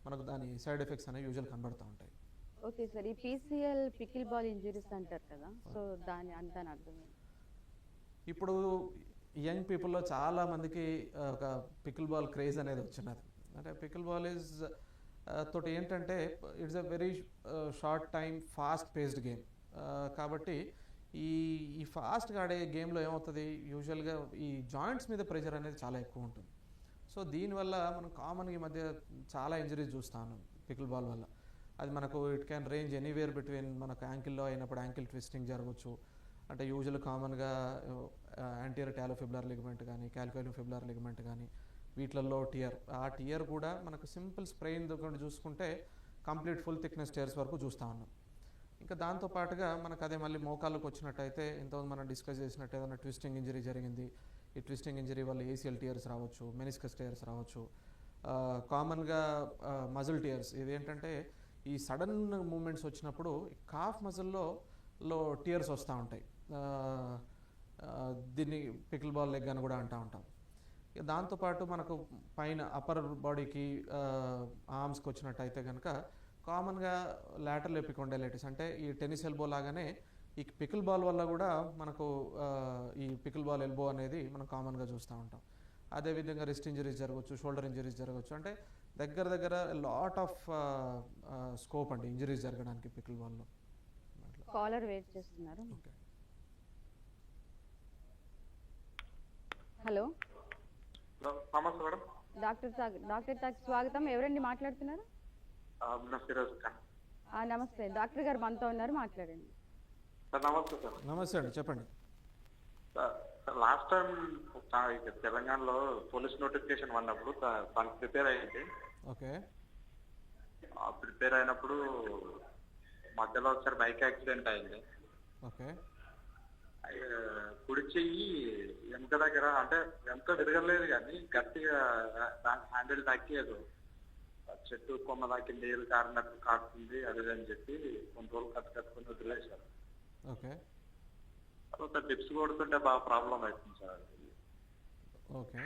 మనకు దాని సైడ్ ఎఫెక్ట్స్ అనేవి యూజువల్ కనబడుతూ ఉంటాయి. Okay sir. ఈ పీసీఎల్ పికిల్ బాల్ ఇంజరీస్ అంటారు కదా, సో దాని అర్థం ఏంటి? ఇప్పుడు యంగ్ పీపుల్లో చాలామందికి ఒక పికిల్ బాల్ క్రేజ్ అనేది వచ్చినది. అంటే పికిల్ బాల్ ఈజ్ తోటి ఏంటంటే it's a very short time fast paced game. కాబట్టి ఈ ఫాస్ట్గా ఆడే గేమ్లో ఏమవుతుంది? యూజువల్గా ఈ జాయింట్స్ మీద ప్రెషర్ అనేది చాలా ఎక్కువ ఉంటుంది. సో దీనివల్ల మనం కామన్గా ఈ మధ్య చాలా ఇంజరీస్ చూస్తాను పికిల్ బాల్ వల్ల. అది మనకు it can range anywhere between మనకు యాంకిల్లో అయినప్పుడు యాంకిల్ ట్విస్టింగ్ జరగవచ్చు, అంటే యూజువల్ కామన్గా యాంటీరియర్ టాలోఫిబ్యులర్ లిగమెంట్ కానీ, క్యాల్కులోఫిబ్యులర్ లిగమెంట్ కానీ వీటిలలో టియర్, ఆ టియర్ కూడా మనకు సింపుల్ స్ప్రెయిన్ దగ్గర చూసుకుంటే కంప్లీట్ ఫుల్ థిక్నెస్ టియర్స్ వరకు చూస్తూ ఉన్నాం. ఇంకా దాంతోపాటుగా మనకు అదే మళ్ళీ మోకాళ్ళకు వచ్చినట్టయితే ఇంతకుముందు మనం డిస్కస్ చేసినట్టు ఏదైనా ట్విస్టింగ్ ఇంజరీ జరిగింది, ఈ ట్విస్టింగ్ ఇంజరీ వల్ల ఏసీఎల్ టియర్స్ రావచ్చు, మెనిస్కస్ టియర్స్ రావచ్చు. కామన్గా మజిల్ టియర్స్, ఇదేంటంటే ఈ సడన్ మూమెంట్స్ వచ్చినప్పుడు కాఫ్ మజిల్లో టియర్స్ వస్తూ ఉంటాయి. దీన్ని పికిల్ బాల్ లెగ్ అని కూడా అంటూ ఉంటాం. దాంతోపాటు మనకు పైన అప్పర్ బాడీకి ఆర్మ్స్కి వచ్చినట్టయితే కనుక కామన్గా లాటరల్ ఎపికాండైలైటిస్, అంటే ఈ టెన్నిస్ ఎల్బో లాగానే ఈ పికిల్ బాల్ వల్ల కూడా మనకు ఈ పికిల్ బాల్ ఎల్బో అనేది మనం కామన్గా చూస్తూ ఉంటాం. అదేవిధంగా రిస్ట్ ఇంజరీస్ జరగవచ్చు, షోల్డర్ ఇంజరీస్ జరగవచ్చు. అంటే దగ్గర లాట్ ఆఫ్ స్కోప్ అండి ఇంజరీస్ జరగడానికి పికిల్ బాల్లో. కాలర్ వెయిట్ చేస్తున్నారు. హలో నమస్తే మేడం. డాక్టర్ తాకి స్వాగతం. ఎవరండి మాట్లాడుతున్నారు? నమస్తే, డాక్టర్ గారు మనతో ఉన్నారు, మాట్లాడండి. నమస్తే సార్. నమస్తే అండి, చెప్పండి. లాస్ట్ టైం తెలంగాణలో పోలీస్ నోటిఫికేషన్ పడినప్పుడు దానికి ప్రిపేర్ అయ్యింది. ఓకే. ప్రిపేర్ అయినప్పుడు మధ్యలో ఒకసారి బైక్ యాక్సిడెంట్ అయింది. ఓకే. కుడి చెయ్యి వెనక దగ్గర అంటే వెనక తిరగలేదు కానీ గట్టిగా హ్యాండిల్ తాకి ఏదో చెట్టు కొమ్మ దాకి నీరు కారినట్టు కాస్తుంది అది అని చెప్పి కొన్ని రోజులు కట్టుకొని వదిలేశారు. ఓకే. తర్వాత టిప్స్ కొడుతుంటే బాగా ప్రాబ్లం అవుతుంది సార్. ఓకే.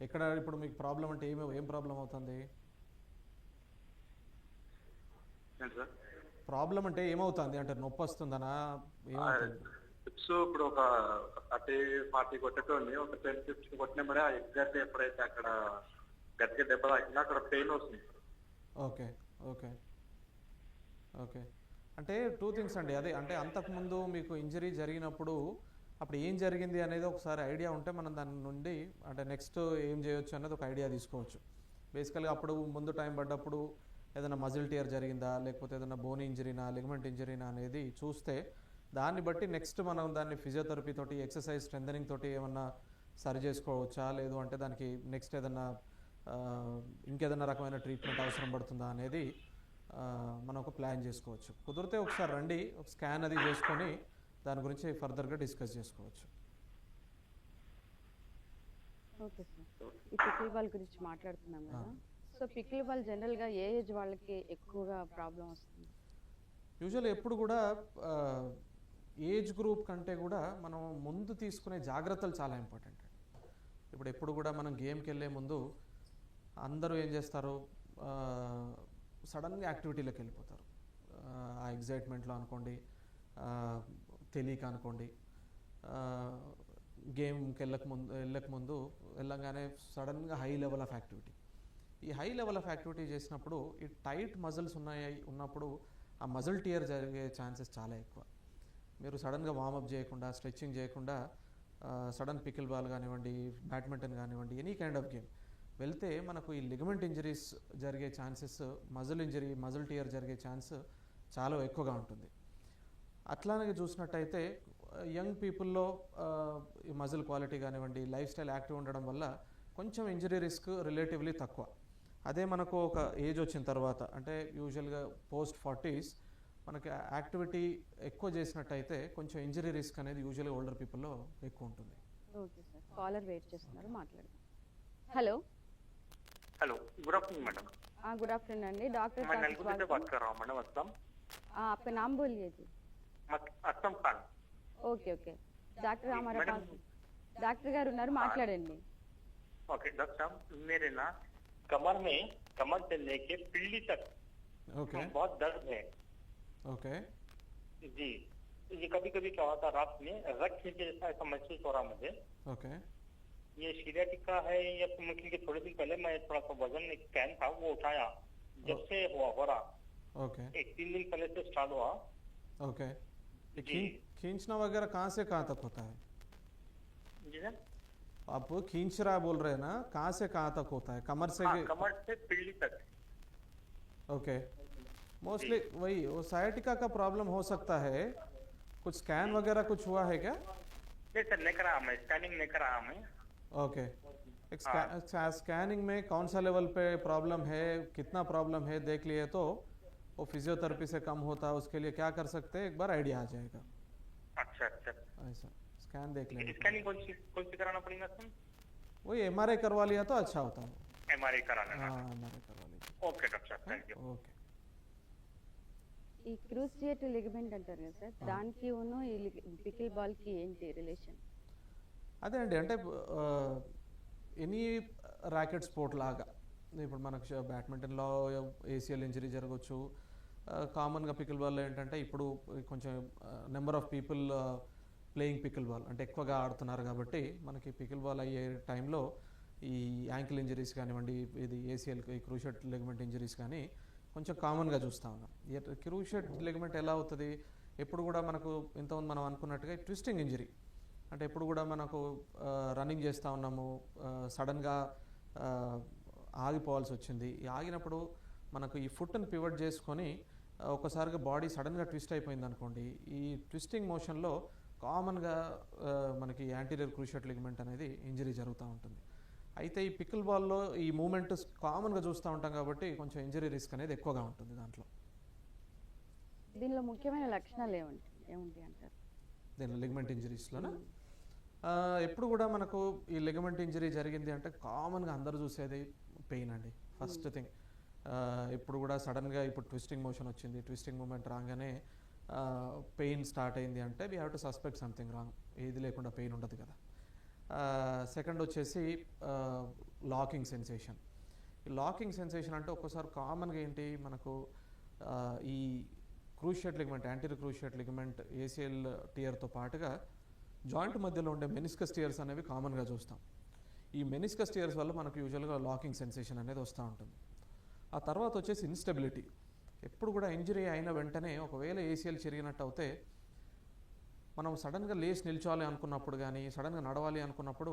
ఇక్కడ ఇప్పుడు మీకు ప్రాబ్లం అంటే ఏం ప్రాబ్లం అవుతుంది? ఏంటి సార్ ప్రాబ్లం అంటే ఏమవుతుంది? అంటే నొప్పి వస్తుందనా? ఏమవుతుంది? టిప్స్ ఇప్పుడు ఒక 30-40 కొట్టేటోని ఒక 10-15 కొట్టినప్పుడే ఆ ఎగ్జాక్ట్ ఎప్పుడైతే అక్కడ గట్టిగా దెబ్బ తాకినా అక్కడ పెయిన్ వస్తుంది. ఓకే. ఓకే. ఓకే. అంటే 2 థింగ్స్ అండి. అదే అంటే అంతకుముందు మీకు ఇంజరీ జరిగినప్పుడు అప్పుడు ఏం జరిగింది అనేది ఒకసారి ఐడియా ఉంటే మనం దాని నుండి అంటే నెక్స్ట్ ఏం చేయొచ్చు అనేది ఒక ఐడియా తీసుకోవచ్చు. బేసికల్గా అప్పుడు ముందు టైం పడ్డప్పుడు ఏదైనా మజిల్ టియర్ జరిగిందా, లేకపోతే ఏదైనా బోన్ ఇంజరీనా, లిగమెంట్ ఇంజరీనా అనేది చూస్తే దాన్ని బట్టి నెక్స్ట్ మనం దాన్ని ఫిజియోథెరపీ తోటి, ఎక్సర్సైజ్ స్ట్రెంథనింగ్ తోటి ఏమన్నా సరి చేసుకోవచ్చా, లేదు అంటే దానికి నెక్స్ట్ ఏదన్నా ఇంకేదైనా రకమైన ట్రీట్మెంట్ అవసరం పడుతుందా అనేది మనం ఒక ప్లాన్ చేసుకోవచ్చు. కుదిరితే ఒకసారి రండి, ఒక స్కాన్ అది చేసుకొని దాని గురించి ఫర్దర్గా డిస్కస్ చేసుకోవచ్చు. Okay sir. ఈ పికిల్ బాల్ గురించి మాట్లాడుతున్నాం కదా. సో పికిల్ బాల్ జనరల్గా ఏ ఏజ్ వాళ్ళకి ఎక్కువగా ప్రాబ్లం వస్తుంది? యూజువల్ ఎప్పుడు కూడా ఏజ్ గ్రూప్ కంటే కూడా మనం ముందు తీసుకునే జాగ్రత్తలు చాలా ఇంపార్టెంట్. ఇప్పుడు ఎప్పుడు కూడా మనం గేమ్కి వెళ్ళే ముందు అందరూ ఏం చేస్తారు, సడన్గా యాక్టివిటీలోకి వెళ్ళిపోతారు. ఆ ఎగ్జైట్మెంట్లో అనుకోండి, తెలియక అనుకోండి, గేమ్కి వెళ్ళకముందు వెళ్ళగానే సడన్గా హై లెవెల్ ఆఫ్ యాక్టివిటీ. ఈ హై లెవెల్ ఆఫ్ యాక్టివిటీ చేసినప్పుడు ఈ టైట్ మజిల్స్ ఉన్నప్పుడు ఆ మజిల్ టియర్ జరిగే ఛాన్సెస్ చాలా ఎక్కువ. మీరు సడన్గా వార్మప్ చేయకుండా, స్ట్రెచ్చింగ్ చేయకుండా సడన్ పికిల్ బాల్ కానివ్వండి, బ్యాడ్మింటన్ కానివ్వండి, ఎనీ కైండ్ ఆఫ్ గేమ్ వెళ్తే మనకు ఈ లిగమెంట్ ఇంజరీస్ జరిగే ఛాన్సెస్, మజిల్ టియర్ జరిగే ఛాన్స్ చాలా ఎక్కువగా ఉంటుంది. అట్లానే చూసినట్టయితే యంగ్ పీపుల్లో ఈ మజిల్ క్వాలిటీ కానివ్వండి, లైఫ్ స్టైల్ యాక్టివ్ ఉండడం వల్ల కొంచెం ఇంజరీ రిస్క్ రిలేటివ్లీ తక్కువ. అదే మనకు ఒక ఏజ్ వచ్చిన తర్వాత అంటే యూజువల్గా పోస్ట్ 40s మనకి యాక్టివిటీ ఎక్కువ చేసినట్టయితే కొంచెం ఇంజరీ రిస్క్ అనేది యూజువల్గా ఓల్డర్ పీపుల్లో ఎక్కువ ఉంటుంది. Okay sir. కాలర్ వెయిట్ చేస్తున్నారు, మాట్లాడదాం. Hello. Hello, good afternoon madam. Good afternoon अंडी। डॉक्टर मैं नलगुंदी से बात कर रहा हूँ मैडम। असलम। आपका नाम बोलिए जी। Aslam Khan. Okay okay. Doctor हमारे पास डॉक्टर गाరు ఉన్నారు, మాట్లాడండి। ओके डॉक्टर साहब, मेरे ना कमर से लेके पिल्ली तक ओके बहुत दर्द है। ओके जी, ये कभी कभी क्या होता है, रात में रग खींचे जैसा ऐसा महसूस हो रहा मुझे। ओके ये सीरियाटिका है या मुश्किल के थोड़े दिन पहले मैं थोड़ा सा वजन स्कैन था वो उठाया, जब से हो रहा। ओके 1-3 दिन पहले से स्टार्ट हुआ। ओके जी। खींचना वगैरह कहाँ से कहाँ तक होता है? जी सर, आप खींच रहा बोल रहे हैं ना, कहाँ से कहाँ तक होता है? कमर से हाँ, कमर से पिल्ली तक। ओके मोस्टली वही वो साइटिका का प्रॉब्लम हो सकता है। कुछ स्कैन वगैरह कुछ हुआ है क्या? नहीं सर, नहीं करा मैं, स्कैनिंग नहीं करा मैं। ओके एक स्कैनिंग में कौन सा लेवल पे प्रॉब्लम है, कितना प्रॉब्लम है देख लिए तो वो फिजियोथेरेपी से कम होता है। उसके लिए क्या कर सकते हैं, एक बार आइडिया आ जाएगा। अच्छा अच्छा, ऐसा स्कैन देख लेंगे। स्कैनिंग कौन सी कराना पड़ेगा सर? वही एमआरआई करवा लिया तो अच्छा होता है। एमआरआई करा लेना। हाँ एमआरआई करवा लीजिए। ओके डॉक्टर साहब, थैंक यू। ఓకే ఈ క్రూసియేట్ లిగమెంట్ అంటారు కదా సార్, దానికి ఉన్ను ఈ పికిల్ బాల్ కి ఏంటి రిలేషన్? అదే అండి, అంటే ఎనీ ర్యాకెట్ స్పోర్ట్ లాగా ఇప్పుడు మనకు బ్యాడ్మింటన్లో ఏసిఎల్ ఇంజరీ జరగవచ్చు. కామన్గా పికిల్ బాల్ ఏంటంటే ఇప్పుడు కొంచెం number of people playing pickle ball అంటే ఎక్కువగా ఆడుతున్నారు కాబట్టి మనకి పికిల్ బాల్ అయ్యే టైంలో ఈ యాంకిల్ ఇంజరీస్ కానివ్వండి, ఇది ఏసిఎల్ ఈ క్రూషియేట్ లిగమెంట్ ఇంజరీస్ కానీ కొంచెం కామన్గా చూస్తూ ఉన్నాం. క్రూషియేట్ లిగమెంట్ ఎలా అవుతుంది, ఎప్పుడు కూడా మనకు ఇంతకుముందు మనం అనుకున్నట్టుగా ట్విస్టింగ్ ఇంజరీ అంటే ఎప్పుడు కూడా మనకు రన్నింగ్ చేస్తూ ఉన్నాము, సడన్గా ఆగిపోవాల్సి వచ్చింది. ఈ ఆగినప్పుడు మనకు ఈ ఫుట్ని పివట్ చేసుకొని ఒకసారిగా బాడీ సడన్గా ట్విస్ట్ అయిపోయింది అనుకోండి, ఈ ట్విస్టింగ్ మోషన్లో కామన్గా మనకి యాంటీరియర్ క్రూషియేట్ లిగమెంట్ అనేది ఇంజరీ జరుగుతూ ఉంటుంది. అయితే ఈ పికిల్ బాల్లో ఈ మూమెంట్ కామన్గా చూస్తూ ఉంటాం కాబట్టి కొంచెం ఇంజరీ రిస్క్ అనేది ఎక్కువగా ఉంటుంది దాంట్లో. దీనిలో ముఖ్యమైన లక్షణాలు ఏముంటాయి అంటారు? దీని లిగమెంట్ ఇంజరీస్లోనా ఎప్పుడు కూడా మనకు ఈ లిగమెంట్ ఇంజరీ జరిగింది అంటే కామన్గా అందరూ చూసేది పెయిన్ అండి. ఫస్ట్ థింగ్ ఇప్పుడు కూడా సడన్గా ఇప్పుడు ట్విస్టింగ్ మోషన్ వచ్చింది, ట్విస్టింగ్ మూమెంట్ రాగానే పెయిన్ స్టార్ట్ అయింది అంటే we have to suspect something wrong. ఏది లేకుండా పెయిన్ ఉండదు కదా. సెకండ్ వచ్చేసి లాకింగ్ సెన్సేషన్. ఈ లాకింగ్ సెన్సేషన్ అంటే ఒక్కోసారి కామన్గా ఏంటి మనకు ఈ cruciate ligament, anterior cruciate ligament ACL టియర్తో పాటుగా జాయింట్ మధ్యలో ఉండే మెనిస్కస్ టియర్స్ అనేవి కామన్గా చూస్తాం. ఈ మెనిస్కస్ టియర్స్ వల్ల మనకు యూజువల్గా లాకింగ్ సెన్సేషన్ అనేది వస్తూ ఉంటుంది. ఆ తర్వాత వచ్చేసి ఇన్స్టెబిలిటీ. ఎప్పుడు కూడా ఇంజరీ అయిన వెంటనే ఒకవేళ ఏసిఎల్ చిరిగినట్టు అయితే మనం సడన్గా లేచి నిల్చోవాలి అనుకున్నప్పుడు కానీ సడన్గా నడవాలి అనుకున్నప్పుడు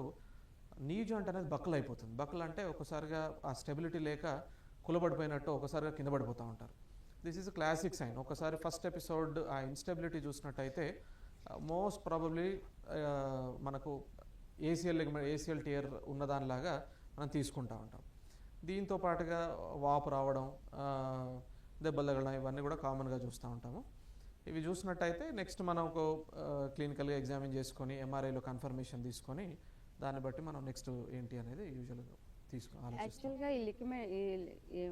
నీ జాయింట్ అనేది బక్కలు అయిపోతుంది. బక్కలు అంటే ఒకసారిగా ఆ స్టెబిలిటీ లేక కులబడిపోయినట్టు ఒకసారిగా కింద పడిపోతూ ఉంటారు. This is classic sign. ఒకసారి ఫస్ట్ ఎపిసోడ్ ఆ ఇన్స్టెబిలిటీ చూసినట్టయితే మోస్ట్ ప్రాబబ్లీ మనకు ఏసిఎల్ టియర్ ఉన్నదానిలాగా మనం తీసుకుంటూ ఉంటాం. దీంతో పాటుగా వాపు రావడం, దెబ్బలు తగలడం ఇవన్నీ కూడా కామన్గా చూస్తూ ఉంటాము. ఇవి చూసినట్టయితే నెక్స్ట్ మనం ఒక క్లినికల్గా ఎగ్జామిన్ చేసుకొని ఎంఆర్ఐలో కన్ఫర్మేషన్ తీసుకొని దాన్ని బట్టి మనం నెక్స్ట్ ఏంటి అనేది యూజువల్గా యాక్చువల్గా ఈ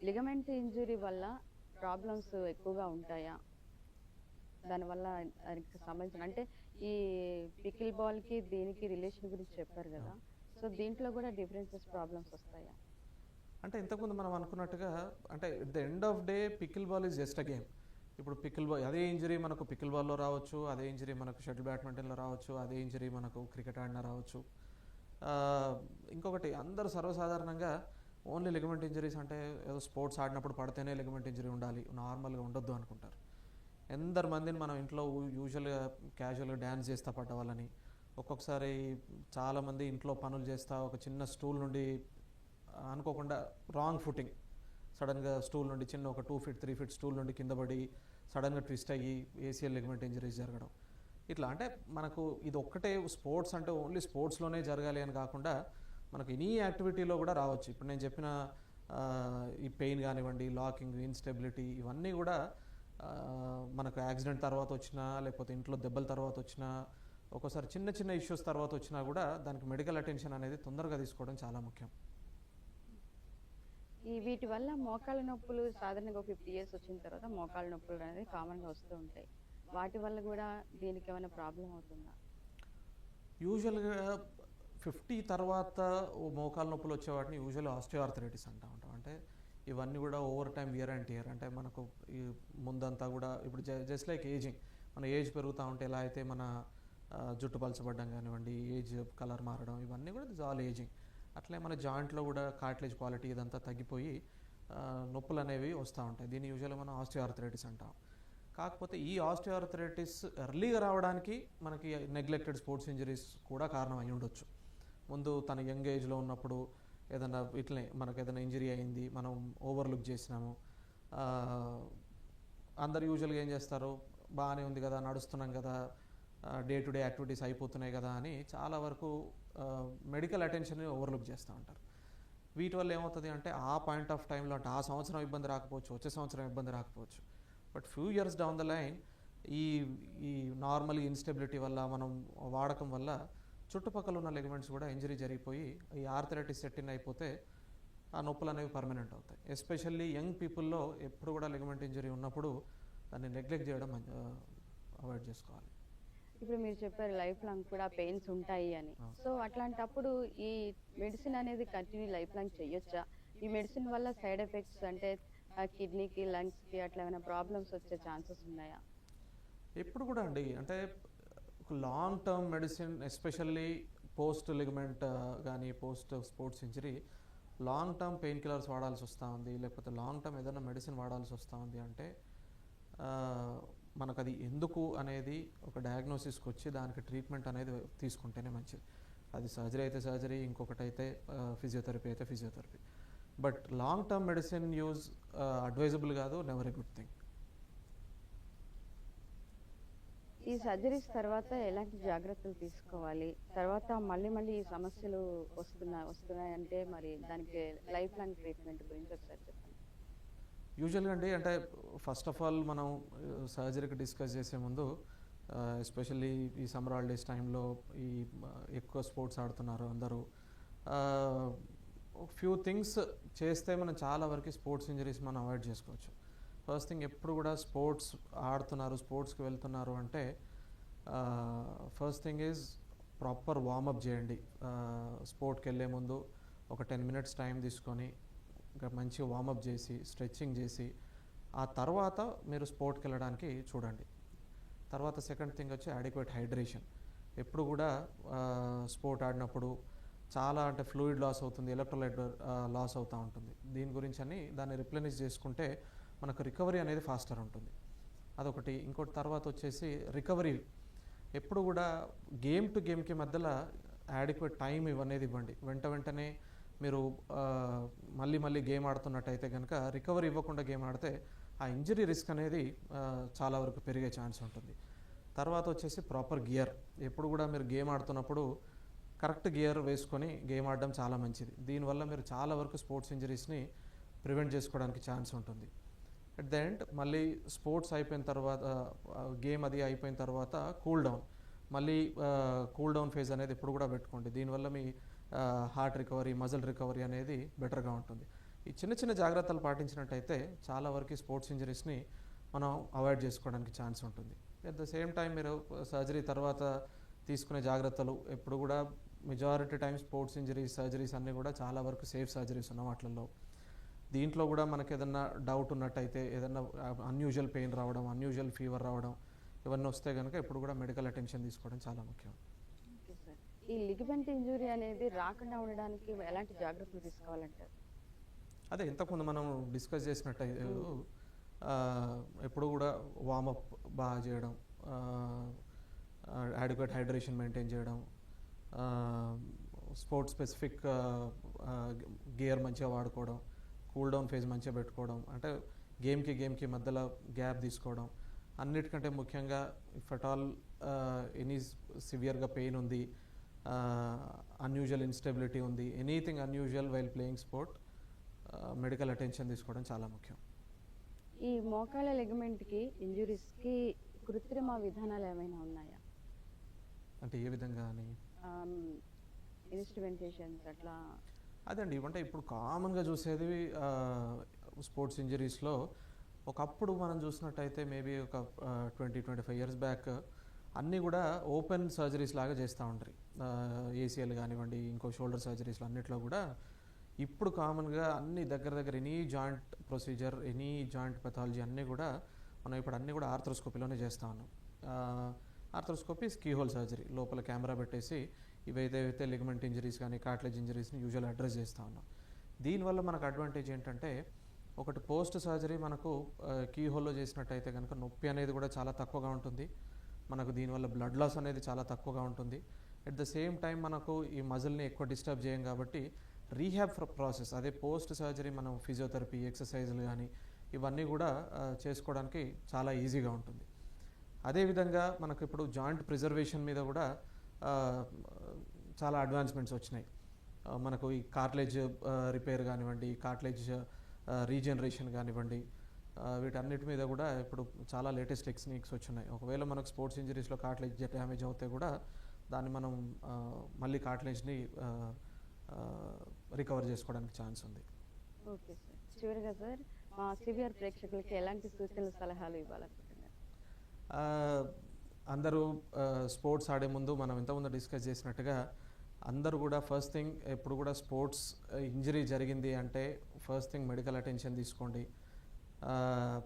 లిగమెంట్ ఇంజరీ వల్ల ప్రాబ్లమ్స్ ఎక్కువగా ఉంటాయా? దానివల్ల దానికి సంబంధించిన అంటే ఈ పికిల్ బాల్కి దీనికి రిలేషన్ గురించి చెప్పారు కదా, సో దీంట్లో కూడా డిఫరెన్సెస్ ప్రాబ్లమ్స్ వస్తాయా? అంటే ఇంతకుముందు మనం అనుకున్నట్టుగా అంటే at the end of day pickle ball is just a game. ఇప్పుడు పికిల్ బాల్ అదే ఇంజరీ మనకు పికిల్ బాల్లో రావచ్చు, అదే ఇంజరీ మనకు షటిల్ బ్యాడ్మింటన్లో రావచ్చు, అదే ఇంజరీ మనకు క్రికెట్ ఆడినా రావచ్చు. ఇంకొకటి అందరూ సర్వసాధారణంగా ఓన్లీ లిగమెంట్ ఇంజరీస్ అంటే ఏదో స్పోర్ట్స్ ఆడినప్పుడు పడితేనే లిగమెంట్ ఇంజరీ ఉండాలి, నార్మల్గా ఉండొద్దు అనుకుంటారు. ఎందరు మందిని మనం ఇంట్లో యూజువల్గా క్యాజువల్గా డ్యాన్స్ చేస్తా పడ్డ వాళ్ళని, ఒక్కొక్కసారి చాలామంది ఇంట్లో పనులు చేస్తా ఒక చిన్న స్టూల్ నుండి అనుకోకుండా రాంగ్ ఫుటింగ్ సడన్గా స్టూల్ నుండి చిన్న ఒక 2 feet 3 feet స్టూల్ నుండి కింద పడి సడన్గా ట్విస్ట్ అయ్యి ఏసిఎల్ లిగమెంట్ ఇంజరీస్ జరగడం. ఇట్లా అంటే మనకు ఇది ఒక్కటే స్పోర్ట్స్ అంటే ఓన్లీ స్పోర్ట్స్లోనే జరగాలి అని కాకుండా మనకు ఎనీ యాక్టివిటీలో కూడా రావచ్చు. ఇప్పుడు నేను చెప్పిన ఈ పెయిన్ కానివ్వండి, లాకింగ్, ఇన్స్టెబిలిటీ ఇవన్నీ కూడా మనకు యాక్సిడెంట్ తర్వాత వచ్చినా లేకపోతే ఇంట్లో దెబ్బల తర్వాత వచ్చినా ఒక్కోసారి చిన్న చిన్న ఇష్యూస్ తర్వాత వచ్చినా కూడా దానికి మెడికల్ అటెన్షన్ అనేది తొందరగా తీసుకోవడం చాలా ముఖ్యం. వీటి వల్ల మోకాళ్ళ నొప్పులు సాధారణంగా 50 years వచ్చిన తర్వాత మోకాళ్ళ నొప్పులు అనేది కామన్గా వస్తూ ఉంటాయి. వాటి వల్ల కూడా దీనికి ఏమైనా ప్రాబ్లం అవుతుందా? యూజువల్గా 50 తర్వాత మోకాళ్ళ నొప్పులు వచ్చే వాటిని యూజువల్ ఆస్టియోఆర్థరైటిస్ అంటూ ఉంటాం. అంటే ఇవన్నీ కూడా over time year and year అంటే మనకు ఈ ముందంతా కూడా ఇప్పుడు జస్ట్ లైక్ ఏజింగ్, మన ఏజ్ పెరుగుతూ ఉంటే ఎలా అయితే మన జుట్టు పలచబడ్డం కానివ్వండి, ఏజ్ కలర్ మారడం ఇవన్నీ కూడా దిస్ ఆల్ ఏజింగ్. అట్లే మన జాయింట్లో కూడా కార్టిలేజ్ క్వాలిటీ ఇదంతా తగ్గిపోయి నొప్పులు అనేవి వస్తూ ఉంటాయి. దీన్ని యూజువల్గా మనం ఆస్టియోఆర్థరైటిస్ అంటాం. కాకపోతే ఈ ఆస్టియోఆర్థరైటిస్ ఎర్లీగా రావడానికి మనకి నెగ్లెక్టెడ్ స్పోర్ట్స్ ఇంజరీస్ కూడా కారణం అయి ఉండొచ్చు. ముందు తన యంగ్ ఏజ్లో ఉన్నప్పుడు ఏదైనా ఇట్లనే మనకు ఏదైనా ఇంజరీ అయింది, మనం ఓవర్లుక్ చేసినాము. అందరు యూజువల్గా ఏం చేస్తారు, బాగానే ఉంది కదా, నడుస్తున్నాం కదా, డే టు డే యాక్టివిటీస్ అయిపోతున్నాయి కదా అని చాలా వరకు మెడికల్ అటెన్షన్ని ఓవర్లుక్ చేస్తూ ఉంటారు. వీటి వల్ల ఏమవుతుంది అంటే ఆ పాయింట్ ఆఫ్ టైంలో అంటే ఆ సంవత్సరం ఇబ్బంది రాకపోవచ్చు, వచ్చే సంవత్సరం ఇబ్బంది రాకపోవచ్చు, but few years down the line ఈ నార్మల్ ఇన్స్టెబిలిటీ వల్ల మనం వాడకం వల్ల చుట్టుపక్కల ఉన్న లిగమెంట్స్ కూడా ఇంజరీ జరిగిపోయి ఈ ఆర్థరైటిస్ సెట్ ఇన్ అయిపోతే ఆ నొప్పులు అనేవి పర్మనెంట్ అవుతాయి. ఎస్పెషల్లీ యంగ్ పీపుల్లో ఎప్పుడు కూడా లిగమెంట్ ఇంజరీ ఉన్నప్పుడు దాన్ని నెగ్లెక్ట్ చేయడం అవాయిడ్ చేసుకోవాలి. ఇప్పుడు మీరు చెప్పారు లైఫ్ లాంగ్ కూడా పెయిన్స్ ఉంటాయి అని, సో అట్లాంటప్పుడు ఈ మెడిసిన్ అనేది కంటిన్యూ లైఫ్ లాంగ్ చేయొచ్చా? ఈ మెడిసిన్ వల్ల సైడ్ ఎఫెక్ట్స్ అంటే కిడ్నీకి, లంగ్స్కి అట్లా ఏమైనా ప్రాబ్లమ్స్ వచ్చే ఛాన్సెస్ ఉన్నాయా? ఎప్పుడు కూడా అండి అంటే long term medicine especially post ligament కానీ post sports injury long term pain killers వాడాల్సి వస్తూ ఉంది, లేకపోతే లాంగ్ టర్మ్ ఏదైనా మెడిసిన్ వాడాల్సి వస్తూ ఉంది అంటే మనకు అది ఎందుకు అనేది ఒక డయాగ్నోసిస్కి వచ్చి దానికి ట్రీట్మెంట్ అనేది తీసుకుంటేనే మంచిది. అది సర్జరీ అయితే సర్జరీ, ఇంకొకటి అయితే ఫిజియోథెరపీ అయితే physiotherapy. But long term medicine use advisable కాదు, నెవర్ ఎ గుడ్ థింగ్. ఈ ఈ సర్జరీస్ తర్వాత ఎలాంటి జాగ్రత్తలు తీసుకోవాలి? తర్వాత మళ్ళీ మళ్ళీ ఈ సమస్యలు వస్తున్నాయంటే మరి దానికి లైఫ్ లాంగ్ ట్రీట్మెంట్ గురించి ఒకసారి చెప్పండి. యూజువల్గా అండి అంటే ఫస్ట్ ఆఫ్ ఆల్ మనం సర్జరీకి డిస్కస్ చేసే ముందు ఎస్పెషల్లీ ఈ సమ్మర్ హాలిడేస్ టైంలో ఈ ఎక్కువ స్పోర్ట్స్ ఆడుతున్నారు అందరూ. ఫ్యూ థింగ్స్ చేస్తే మనం చాలా వరకు స్పోర్ట్స్ ఇంజరీస్ మనం అవాయిడ్ చేసుకోవచ్చు. ఫస్ట్ థింగ్, ఎప్పుడు కూడా స్పోర్ట్స్ ఆడుతున్నారు, స్పోర్ట్స్కి వెళ్తున్నారు అంటే first thing is proper warmup చేయండి. స్పోర్ట్కి వెళ్ళే ముందు ఒక 10 minutes టైం తీసుకొని ఇంకా మంచిగా వార్మప్ చేసి స్ట్రెచ్చింగ్ చేసి ఆ తర్వాత మీరు స్పోర్ట్కి వెళ్ళడానికి చూడండి. తర్వాత సెకండ్ థింగ్ వచ్చి అడిక్వేట్ హైడ్రేషన్. ఎప్పుడు కూడా స్పోర్ట్ ఆడినప్పుడు చాలా అంటే ఫ్లూయిడ్ లాస్ అవుతుంది, ఎలక్ట్రోలైట్ లాస్ అవుతూ ఉంటుంది. దీని గురించి అని దాన్ని రిప్లెనిష్ చేసుకుంటే మనకు రికవరీ అనేది ఫాస్టర్ ఉంటుంది. అదొకటి. ఇంకోటి తర్వాత వచ్చేసి రికవరీ ఎప్పుడు కూడా గేమ్ టు గేమ్కి మధ్యలో యాడిక్వేట్ టైం ఇవనేది ఇవ్వండి. వెంటనే మీరు మళ్ళీ గేమ్ ఆడుతున్నట్టయితే కనుక రికవరీ ఇవ్వకుండా గేమ్ ఆడితే ఆ ఇంజరీ రిస్క్ అనేది చాలా వరకు పెరిగే ఛాన్స్ ఉంటుంది. తర్వాత వచ్చేసి ప్రాపర్ గియర్. ఎప్పుడు కూడా మీరు గేమ్ ఆడుతున్నప్పుడు కరెక్ట్ గియర్ వేసుకొని గేమ్ ఆడడం చాలా మంచిది. దీనివల్ల మీరు చాలా వరకు స్పోర్ట్స్ ఇంజరీస్ని ప్రివెంట్ చేసుకోవడానికి ఛాన్స్ ఉంటుంది. అట్ ద ఎండ్ మళ్ళీ స్పోర్ట్స్ అయిపోయిన తర్వాత గేమ్ అది అయిపోయిన తర్వాత కూల్ డౌన్, మళ్ళీ కూల్ డౌన్ ఫేజ్ అనేది ఎప్పుడు కూడా పెట్టుకోండి. దీనివల్ల మీ హార్ట్ రికవరీ, మజిల్ రికవరీ అనేది బెటర్గా ఉంటుంది. ఈ చిన్న జాగ్రత్తలు పాటించినట్టయితే చాలా వరకు స్పోర్ట్స్ ఇంజరీస్ని మనం అవాయిడ్ చేసుకోవడానికి ఛాన్స్ ఉంటుంది. అట్ ద సేమ్ టైం మీరు సర్జరీ తర్వాత తీసుకునే జాగ్రత్తలు ఎప్పుడు కూడా majority time sports injuries surgeries అన్నీ కూడా చాలా వరకు సేఫ్ సర్జరీస్ ఉన్న వాటిల్లో. దీంట్లో కూడా మనకు ఏదన్నా డౌట్ ఉన్నట్టయితే, ఏదన్నా అన్యూజువల్ పెయిన్ రావడం, అన్యూజువల్ ఫీవర్ రావడం ఇవన్నీ వస్తే కనుక ఎప్పుడు కూడా మెడికల్ అటెన్షన్ తీసుకోవడం చాలా ముఖ్యం. Okay sir. ఈ లిగమెంట్ ఇంజురీ అనేది రాకుండా ఉండడానికి ఎలాంటి జాగ్రత్తలు తీసుకోవాలంటారు? అదే ఇంతకుముందు మనం డిస్కస్ చేసినట్టయితే ఎప్పుడు కూడా వార్మప్ బాగా చేయడం, అడిక్వేట్ హైడ్రేషన్ మెయింటైన్ చేయడం, స్పోర్ట్స్ స్పెసిఫిక్ గేర్ మంచిగా వాడుకోవడం, కూల్ డౌన్ ఫేజ్ మంచిగా పెట్టుకోవడం, అంటే గేమ్కి మధ్యలో గ్యాప్ తీసుకోవడం. అన్నిటికంటే ముఖ్యంగా ఇఫ్ అట్ ఆల్ ఎనీ సివియర్గా పెయిన్ ఉంది, అన్యూజువల్ ఇన్స్టెబిలిటీ ఉంది, anything unusual while playing sport, medical attention తీసుకోవడం చాలా ముఖ్యం. ఈ మోకాళ్ళ లిగమెంట్కి ఇంజురీస్కి కృత్రిమ విధానాలు ఏమైనా ఉన్నాయా? అంటే ఏ విధంగా అని? ఇన్స్ట్రుమెంటేషన్స్ అట్లా? అదండి, ఇవంటే ఇప్పుడు కామన్గా చూసేది స్పోర్ట్స్ ఇంజరీస్లో. ఒకప్పుడు మనం చూసినట్టయితే మేబీ ఒక 20-25 years బ్యాక్ అన్నీ కూడా ఓపెన్ సర్జరీస్ లాగా చేస్తూ ఉంటారు. ఏసీఎల్ కానివ్వండి, ఇంకో షోల్డర్ సర్జరీస్లో అన్నిట్లో కూడా ఇప్పుడు కామన్గా అన్ని దగ్గర any joint procedure, any joint pathology అన్నీ కూడా మనం ఇప్పుడు అన్నీ కూడా ఆర్థ్రోస్కోపీలోనే చేస్తూ ఉన్నాం. ఆర్థ్రోస్కోపీ కీహోల్ సర్జరీ, లోపల కెమెరా పెట్టేసి ఇవైతే లిగమెంట్ ఇంజరీస్ కానీ కార్టిలేజ్ ఇంజరీస్ని యూజువల్ అడ్రస్ చేస్తూ ఉన్నాం. దీనివల్ల మనకు అడ్వాంటేజ్ ఏంటంటే, ఒకటి పోస్ట్ సర్జరీ మనకు కీహోల్లో చేసినట్టయితే కనుక నొప్పి అనేది కూడా చాలా తక్కువగా ఉంటుంది. మనకు దీనివల్ల బ్లడ్ లాస్ అనేది చాలా తక్కువగా ఉంటుంది. అట్ ద సేమ్ టైం మనకు ఈ మజిల్ని ఎక్కువ డిస్టర్బ్ చేయం కాబట్టి రీహ్యాబ్ ప్రాసెస్, అదే పోస్ట్ సర్జరీ మనం ఫిజియోథెరపీ, ఎక్సర్సైజులు కానీ ఇవన్నీ కూడా చేసుకోవడానికి చాలా ఈజీగా ఉంటుంది. అదేవిధంగా మనకు ఇప్పుడు జాయింట్ ప్రిజర్వేషన్ మీద కూడా చాలా అడ్వాన్స్మెంట్స్ వచ్చినాయి. మనకు ఈ కార్టిలేజ్ రిపేర్ కానివ్వండి, కార్టిలేజ్ రీజనరేషన్ కానివ్వండి, వీటన్నిటి మీద కూడా ఇప్పుడు చాలా లేటెస్ట్ టెక్నిక్స్ వచ్చినాయి. ఒకవేళ మనకు స్పోర్ట్స్ ఇంజరీస్లో కార్టిలేజ్ డ్యామేజ్ అవుతే కూడా దాన్ని మనం మళ్ళీ కార్టిలేజ్ని రికవర్ చేసుకోవడానికి ఛాన్స్ ఉంది. Okay sir. చివరిగా సార్, మా సివియర్ ప్రేక్షకులకి ఎలాంటి సూచనలు, సలహాలు ఇవ్వాలనుకుంటున్నారు? అందరూ స్పోర్ట్స్ ఆడే ముందు మనం ఇంతకుముందు డిస్కస్ చేసినట్టుగా అందరూ కూడా ఫస్ట్ థింగ్ ఎప్పుడు కూడా స్పోర్ట్స్ ఇంజరీ జరిగింది అంటే ఫస్ట్ థింగ్ మెడికల్ అటెన్షన్ తీసుకోండి.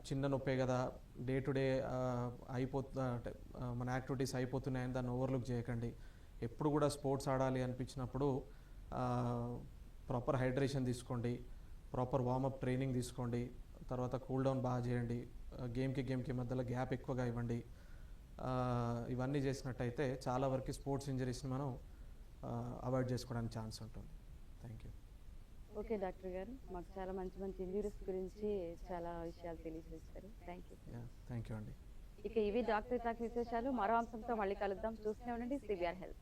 చిన్న నొప్పే కదా, డే టు డే అంటే మన యాక్టివిటీస్ అయిపోతున్నాయని దాన్ని ఓవర్లుక్ చేయకండి. ఎప్పుడు కూడా స్పోర్ట్స్ ఆడాలి అనిపించినప్పుడు ప్రాపర్ హైడ్రేషన్ తీసుకోండి, ప్రాపర్ వార్మప్ ట్రైనింగ్ తీసుకోండి, తర్వాత కూల్ డౌన్ బాగా చేయండి, గేమ్కి మధ్యలో గ్యాప్ ఎక్కువగా ఇవ్వండి. ఇవన్నీ చేసినట్టయితే చాలా వరకు స్పోర్ట్స్ ఇంజరీస్ని మనం అవాయిడ్ చేసుకోవడానికి ఛాన్స్ ఉంటుంది. Thank you. ఓకే డాక్టర్ గారు, మాకు చాలా మంచి ఇంజరీస్ గురించి చాలా విషయాలు తెలియజేస్తారు. Thank you. థ్యాంక్ యూ అండి. ఇక ఇవి డాక్టర్ టాక్ విశేషాలు. మరో అంశంతో మళ్ళీ కలుద్దాం. చూస్తూనే ఉండండి సిబిఆర్ హెల్త్.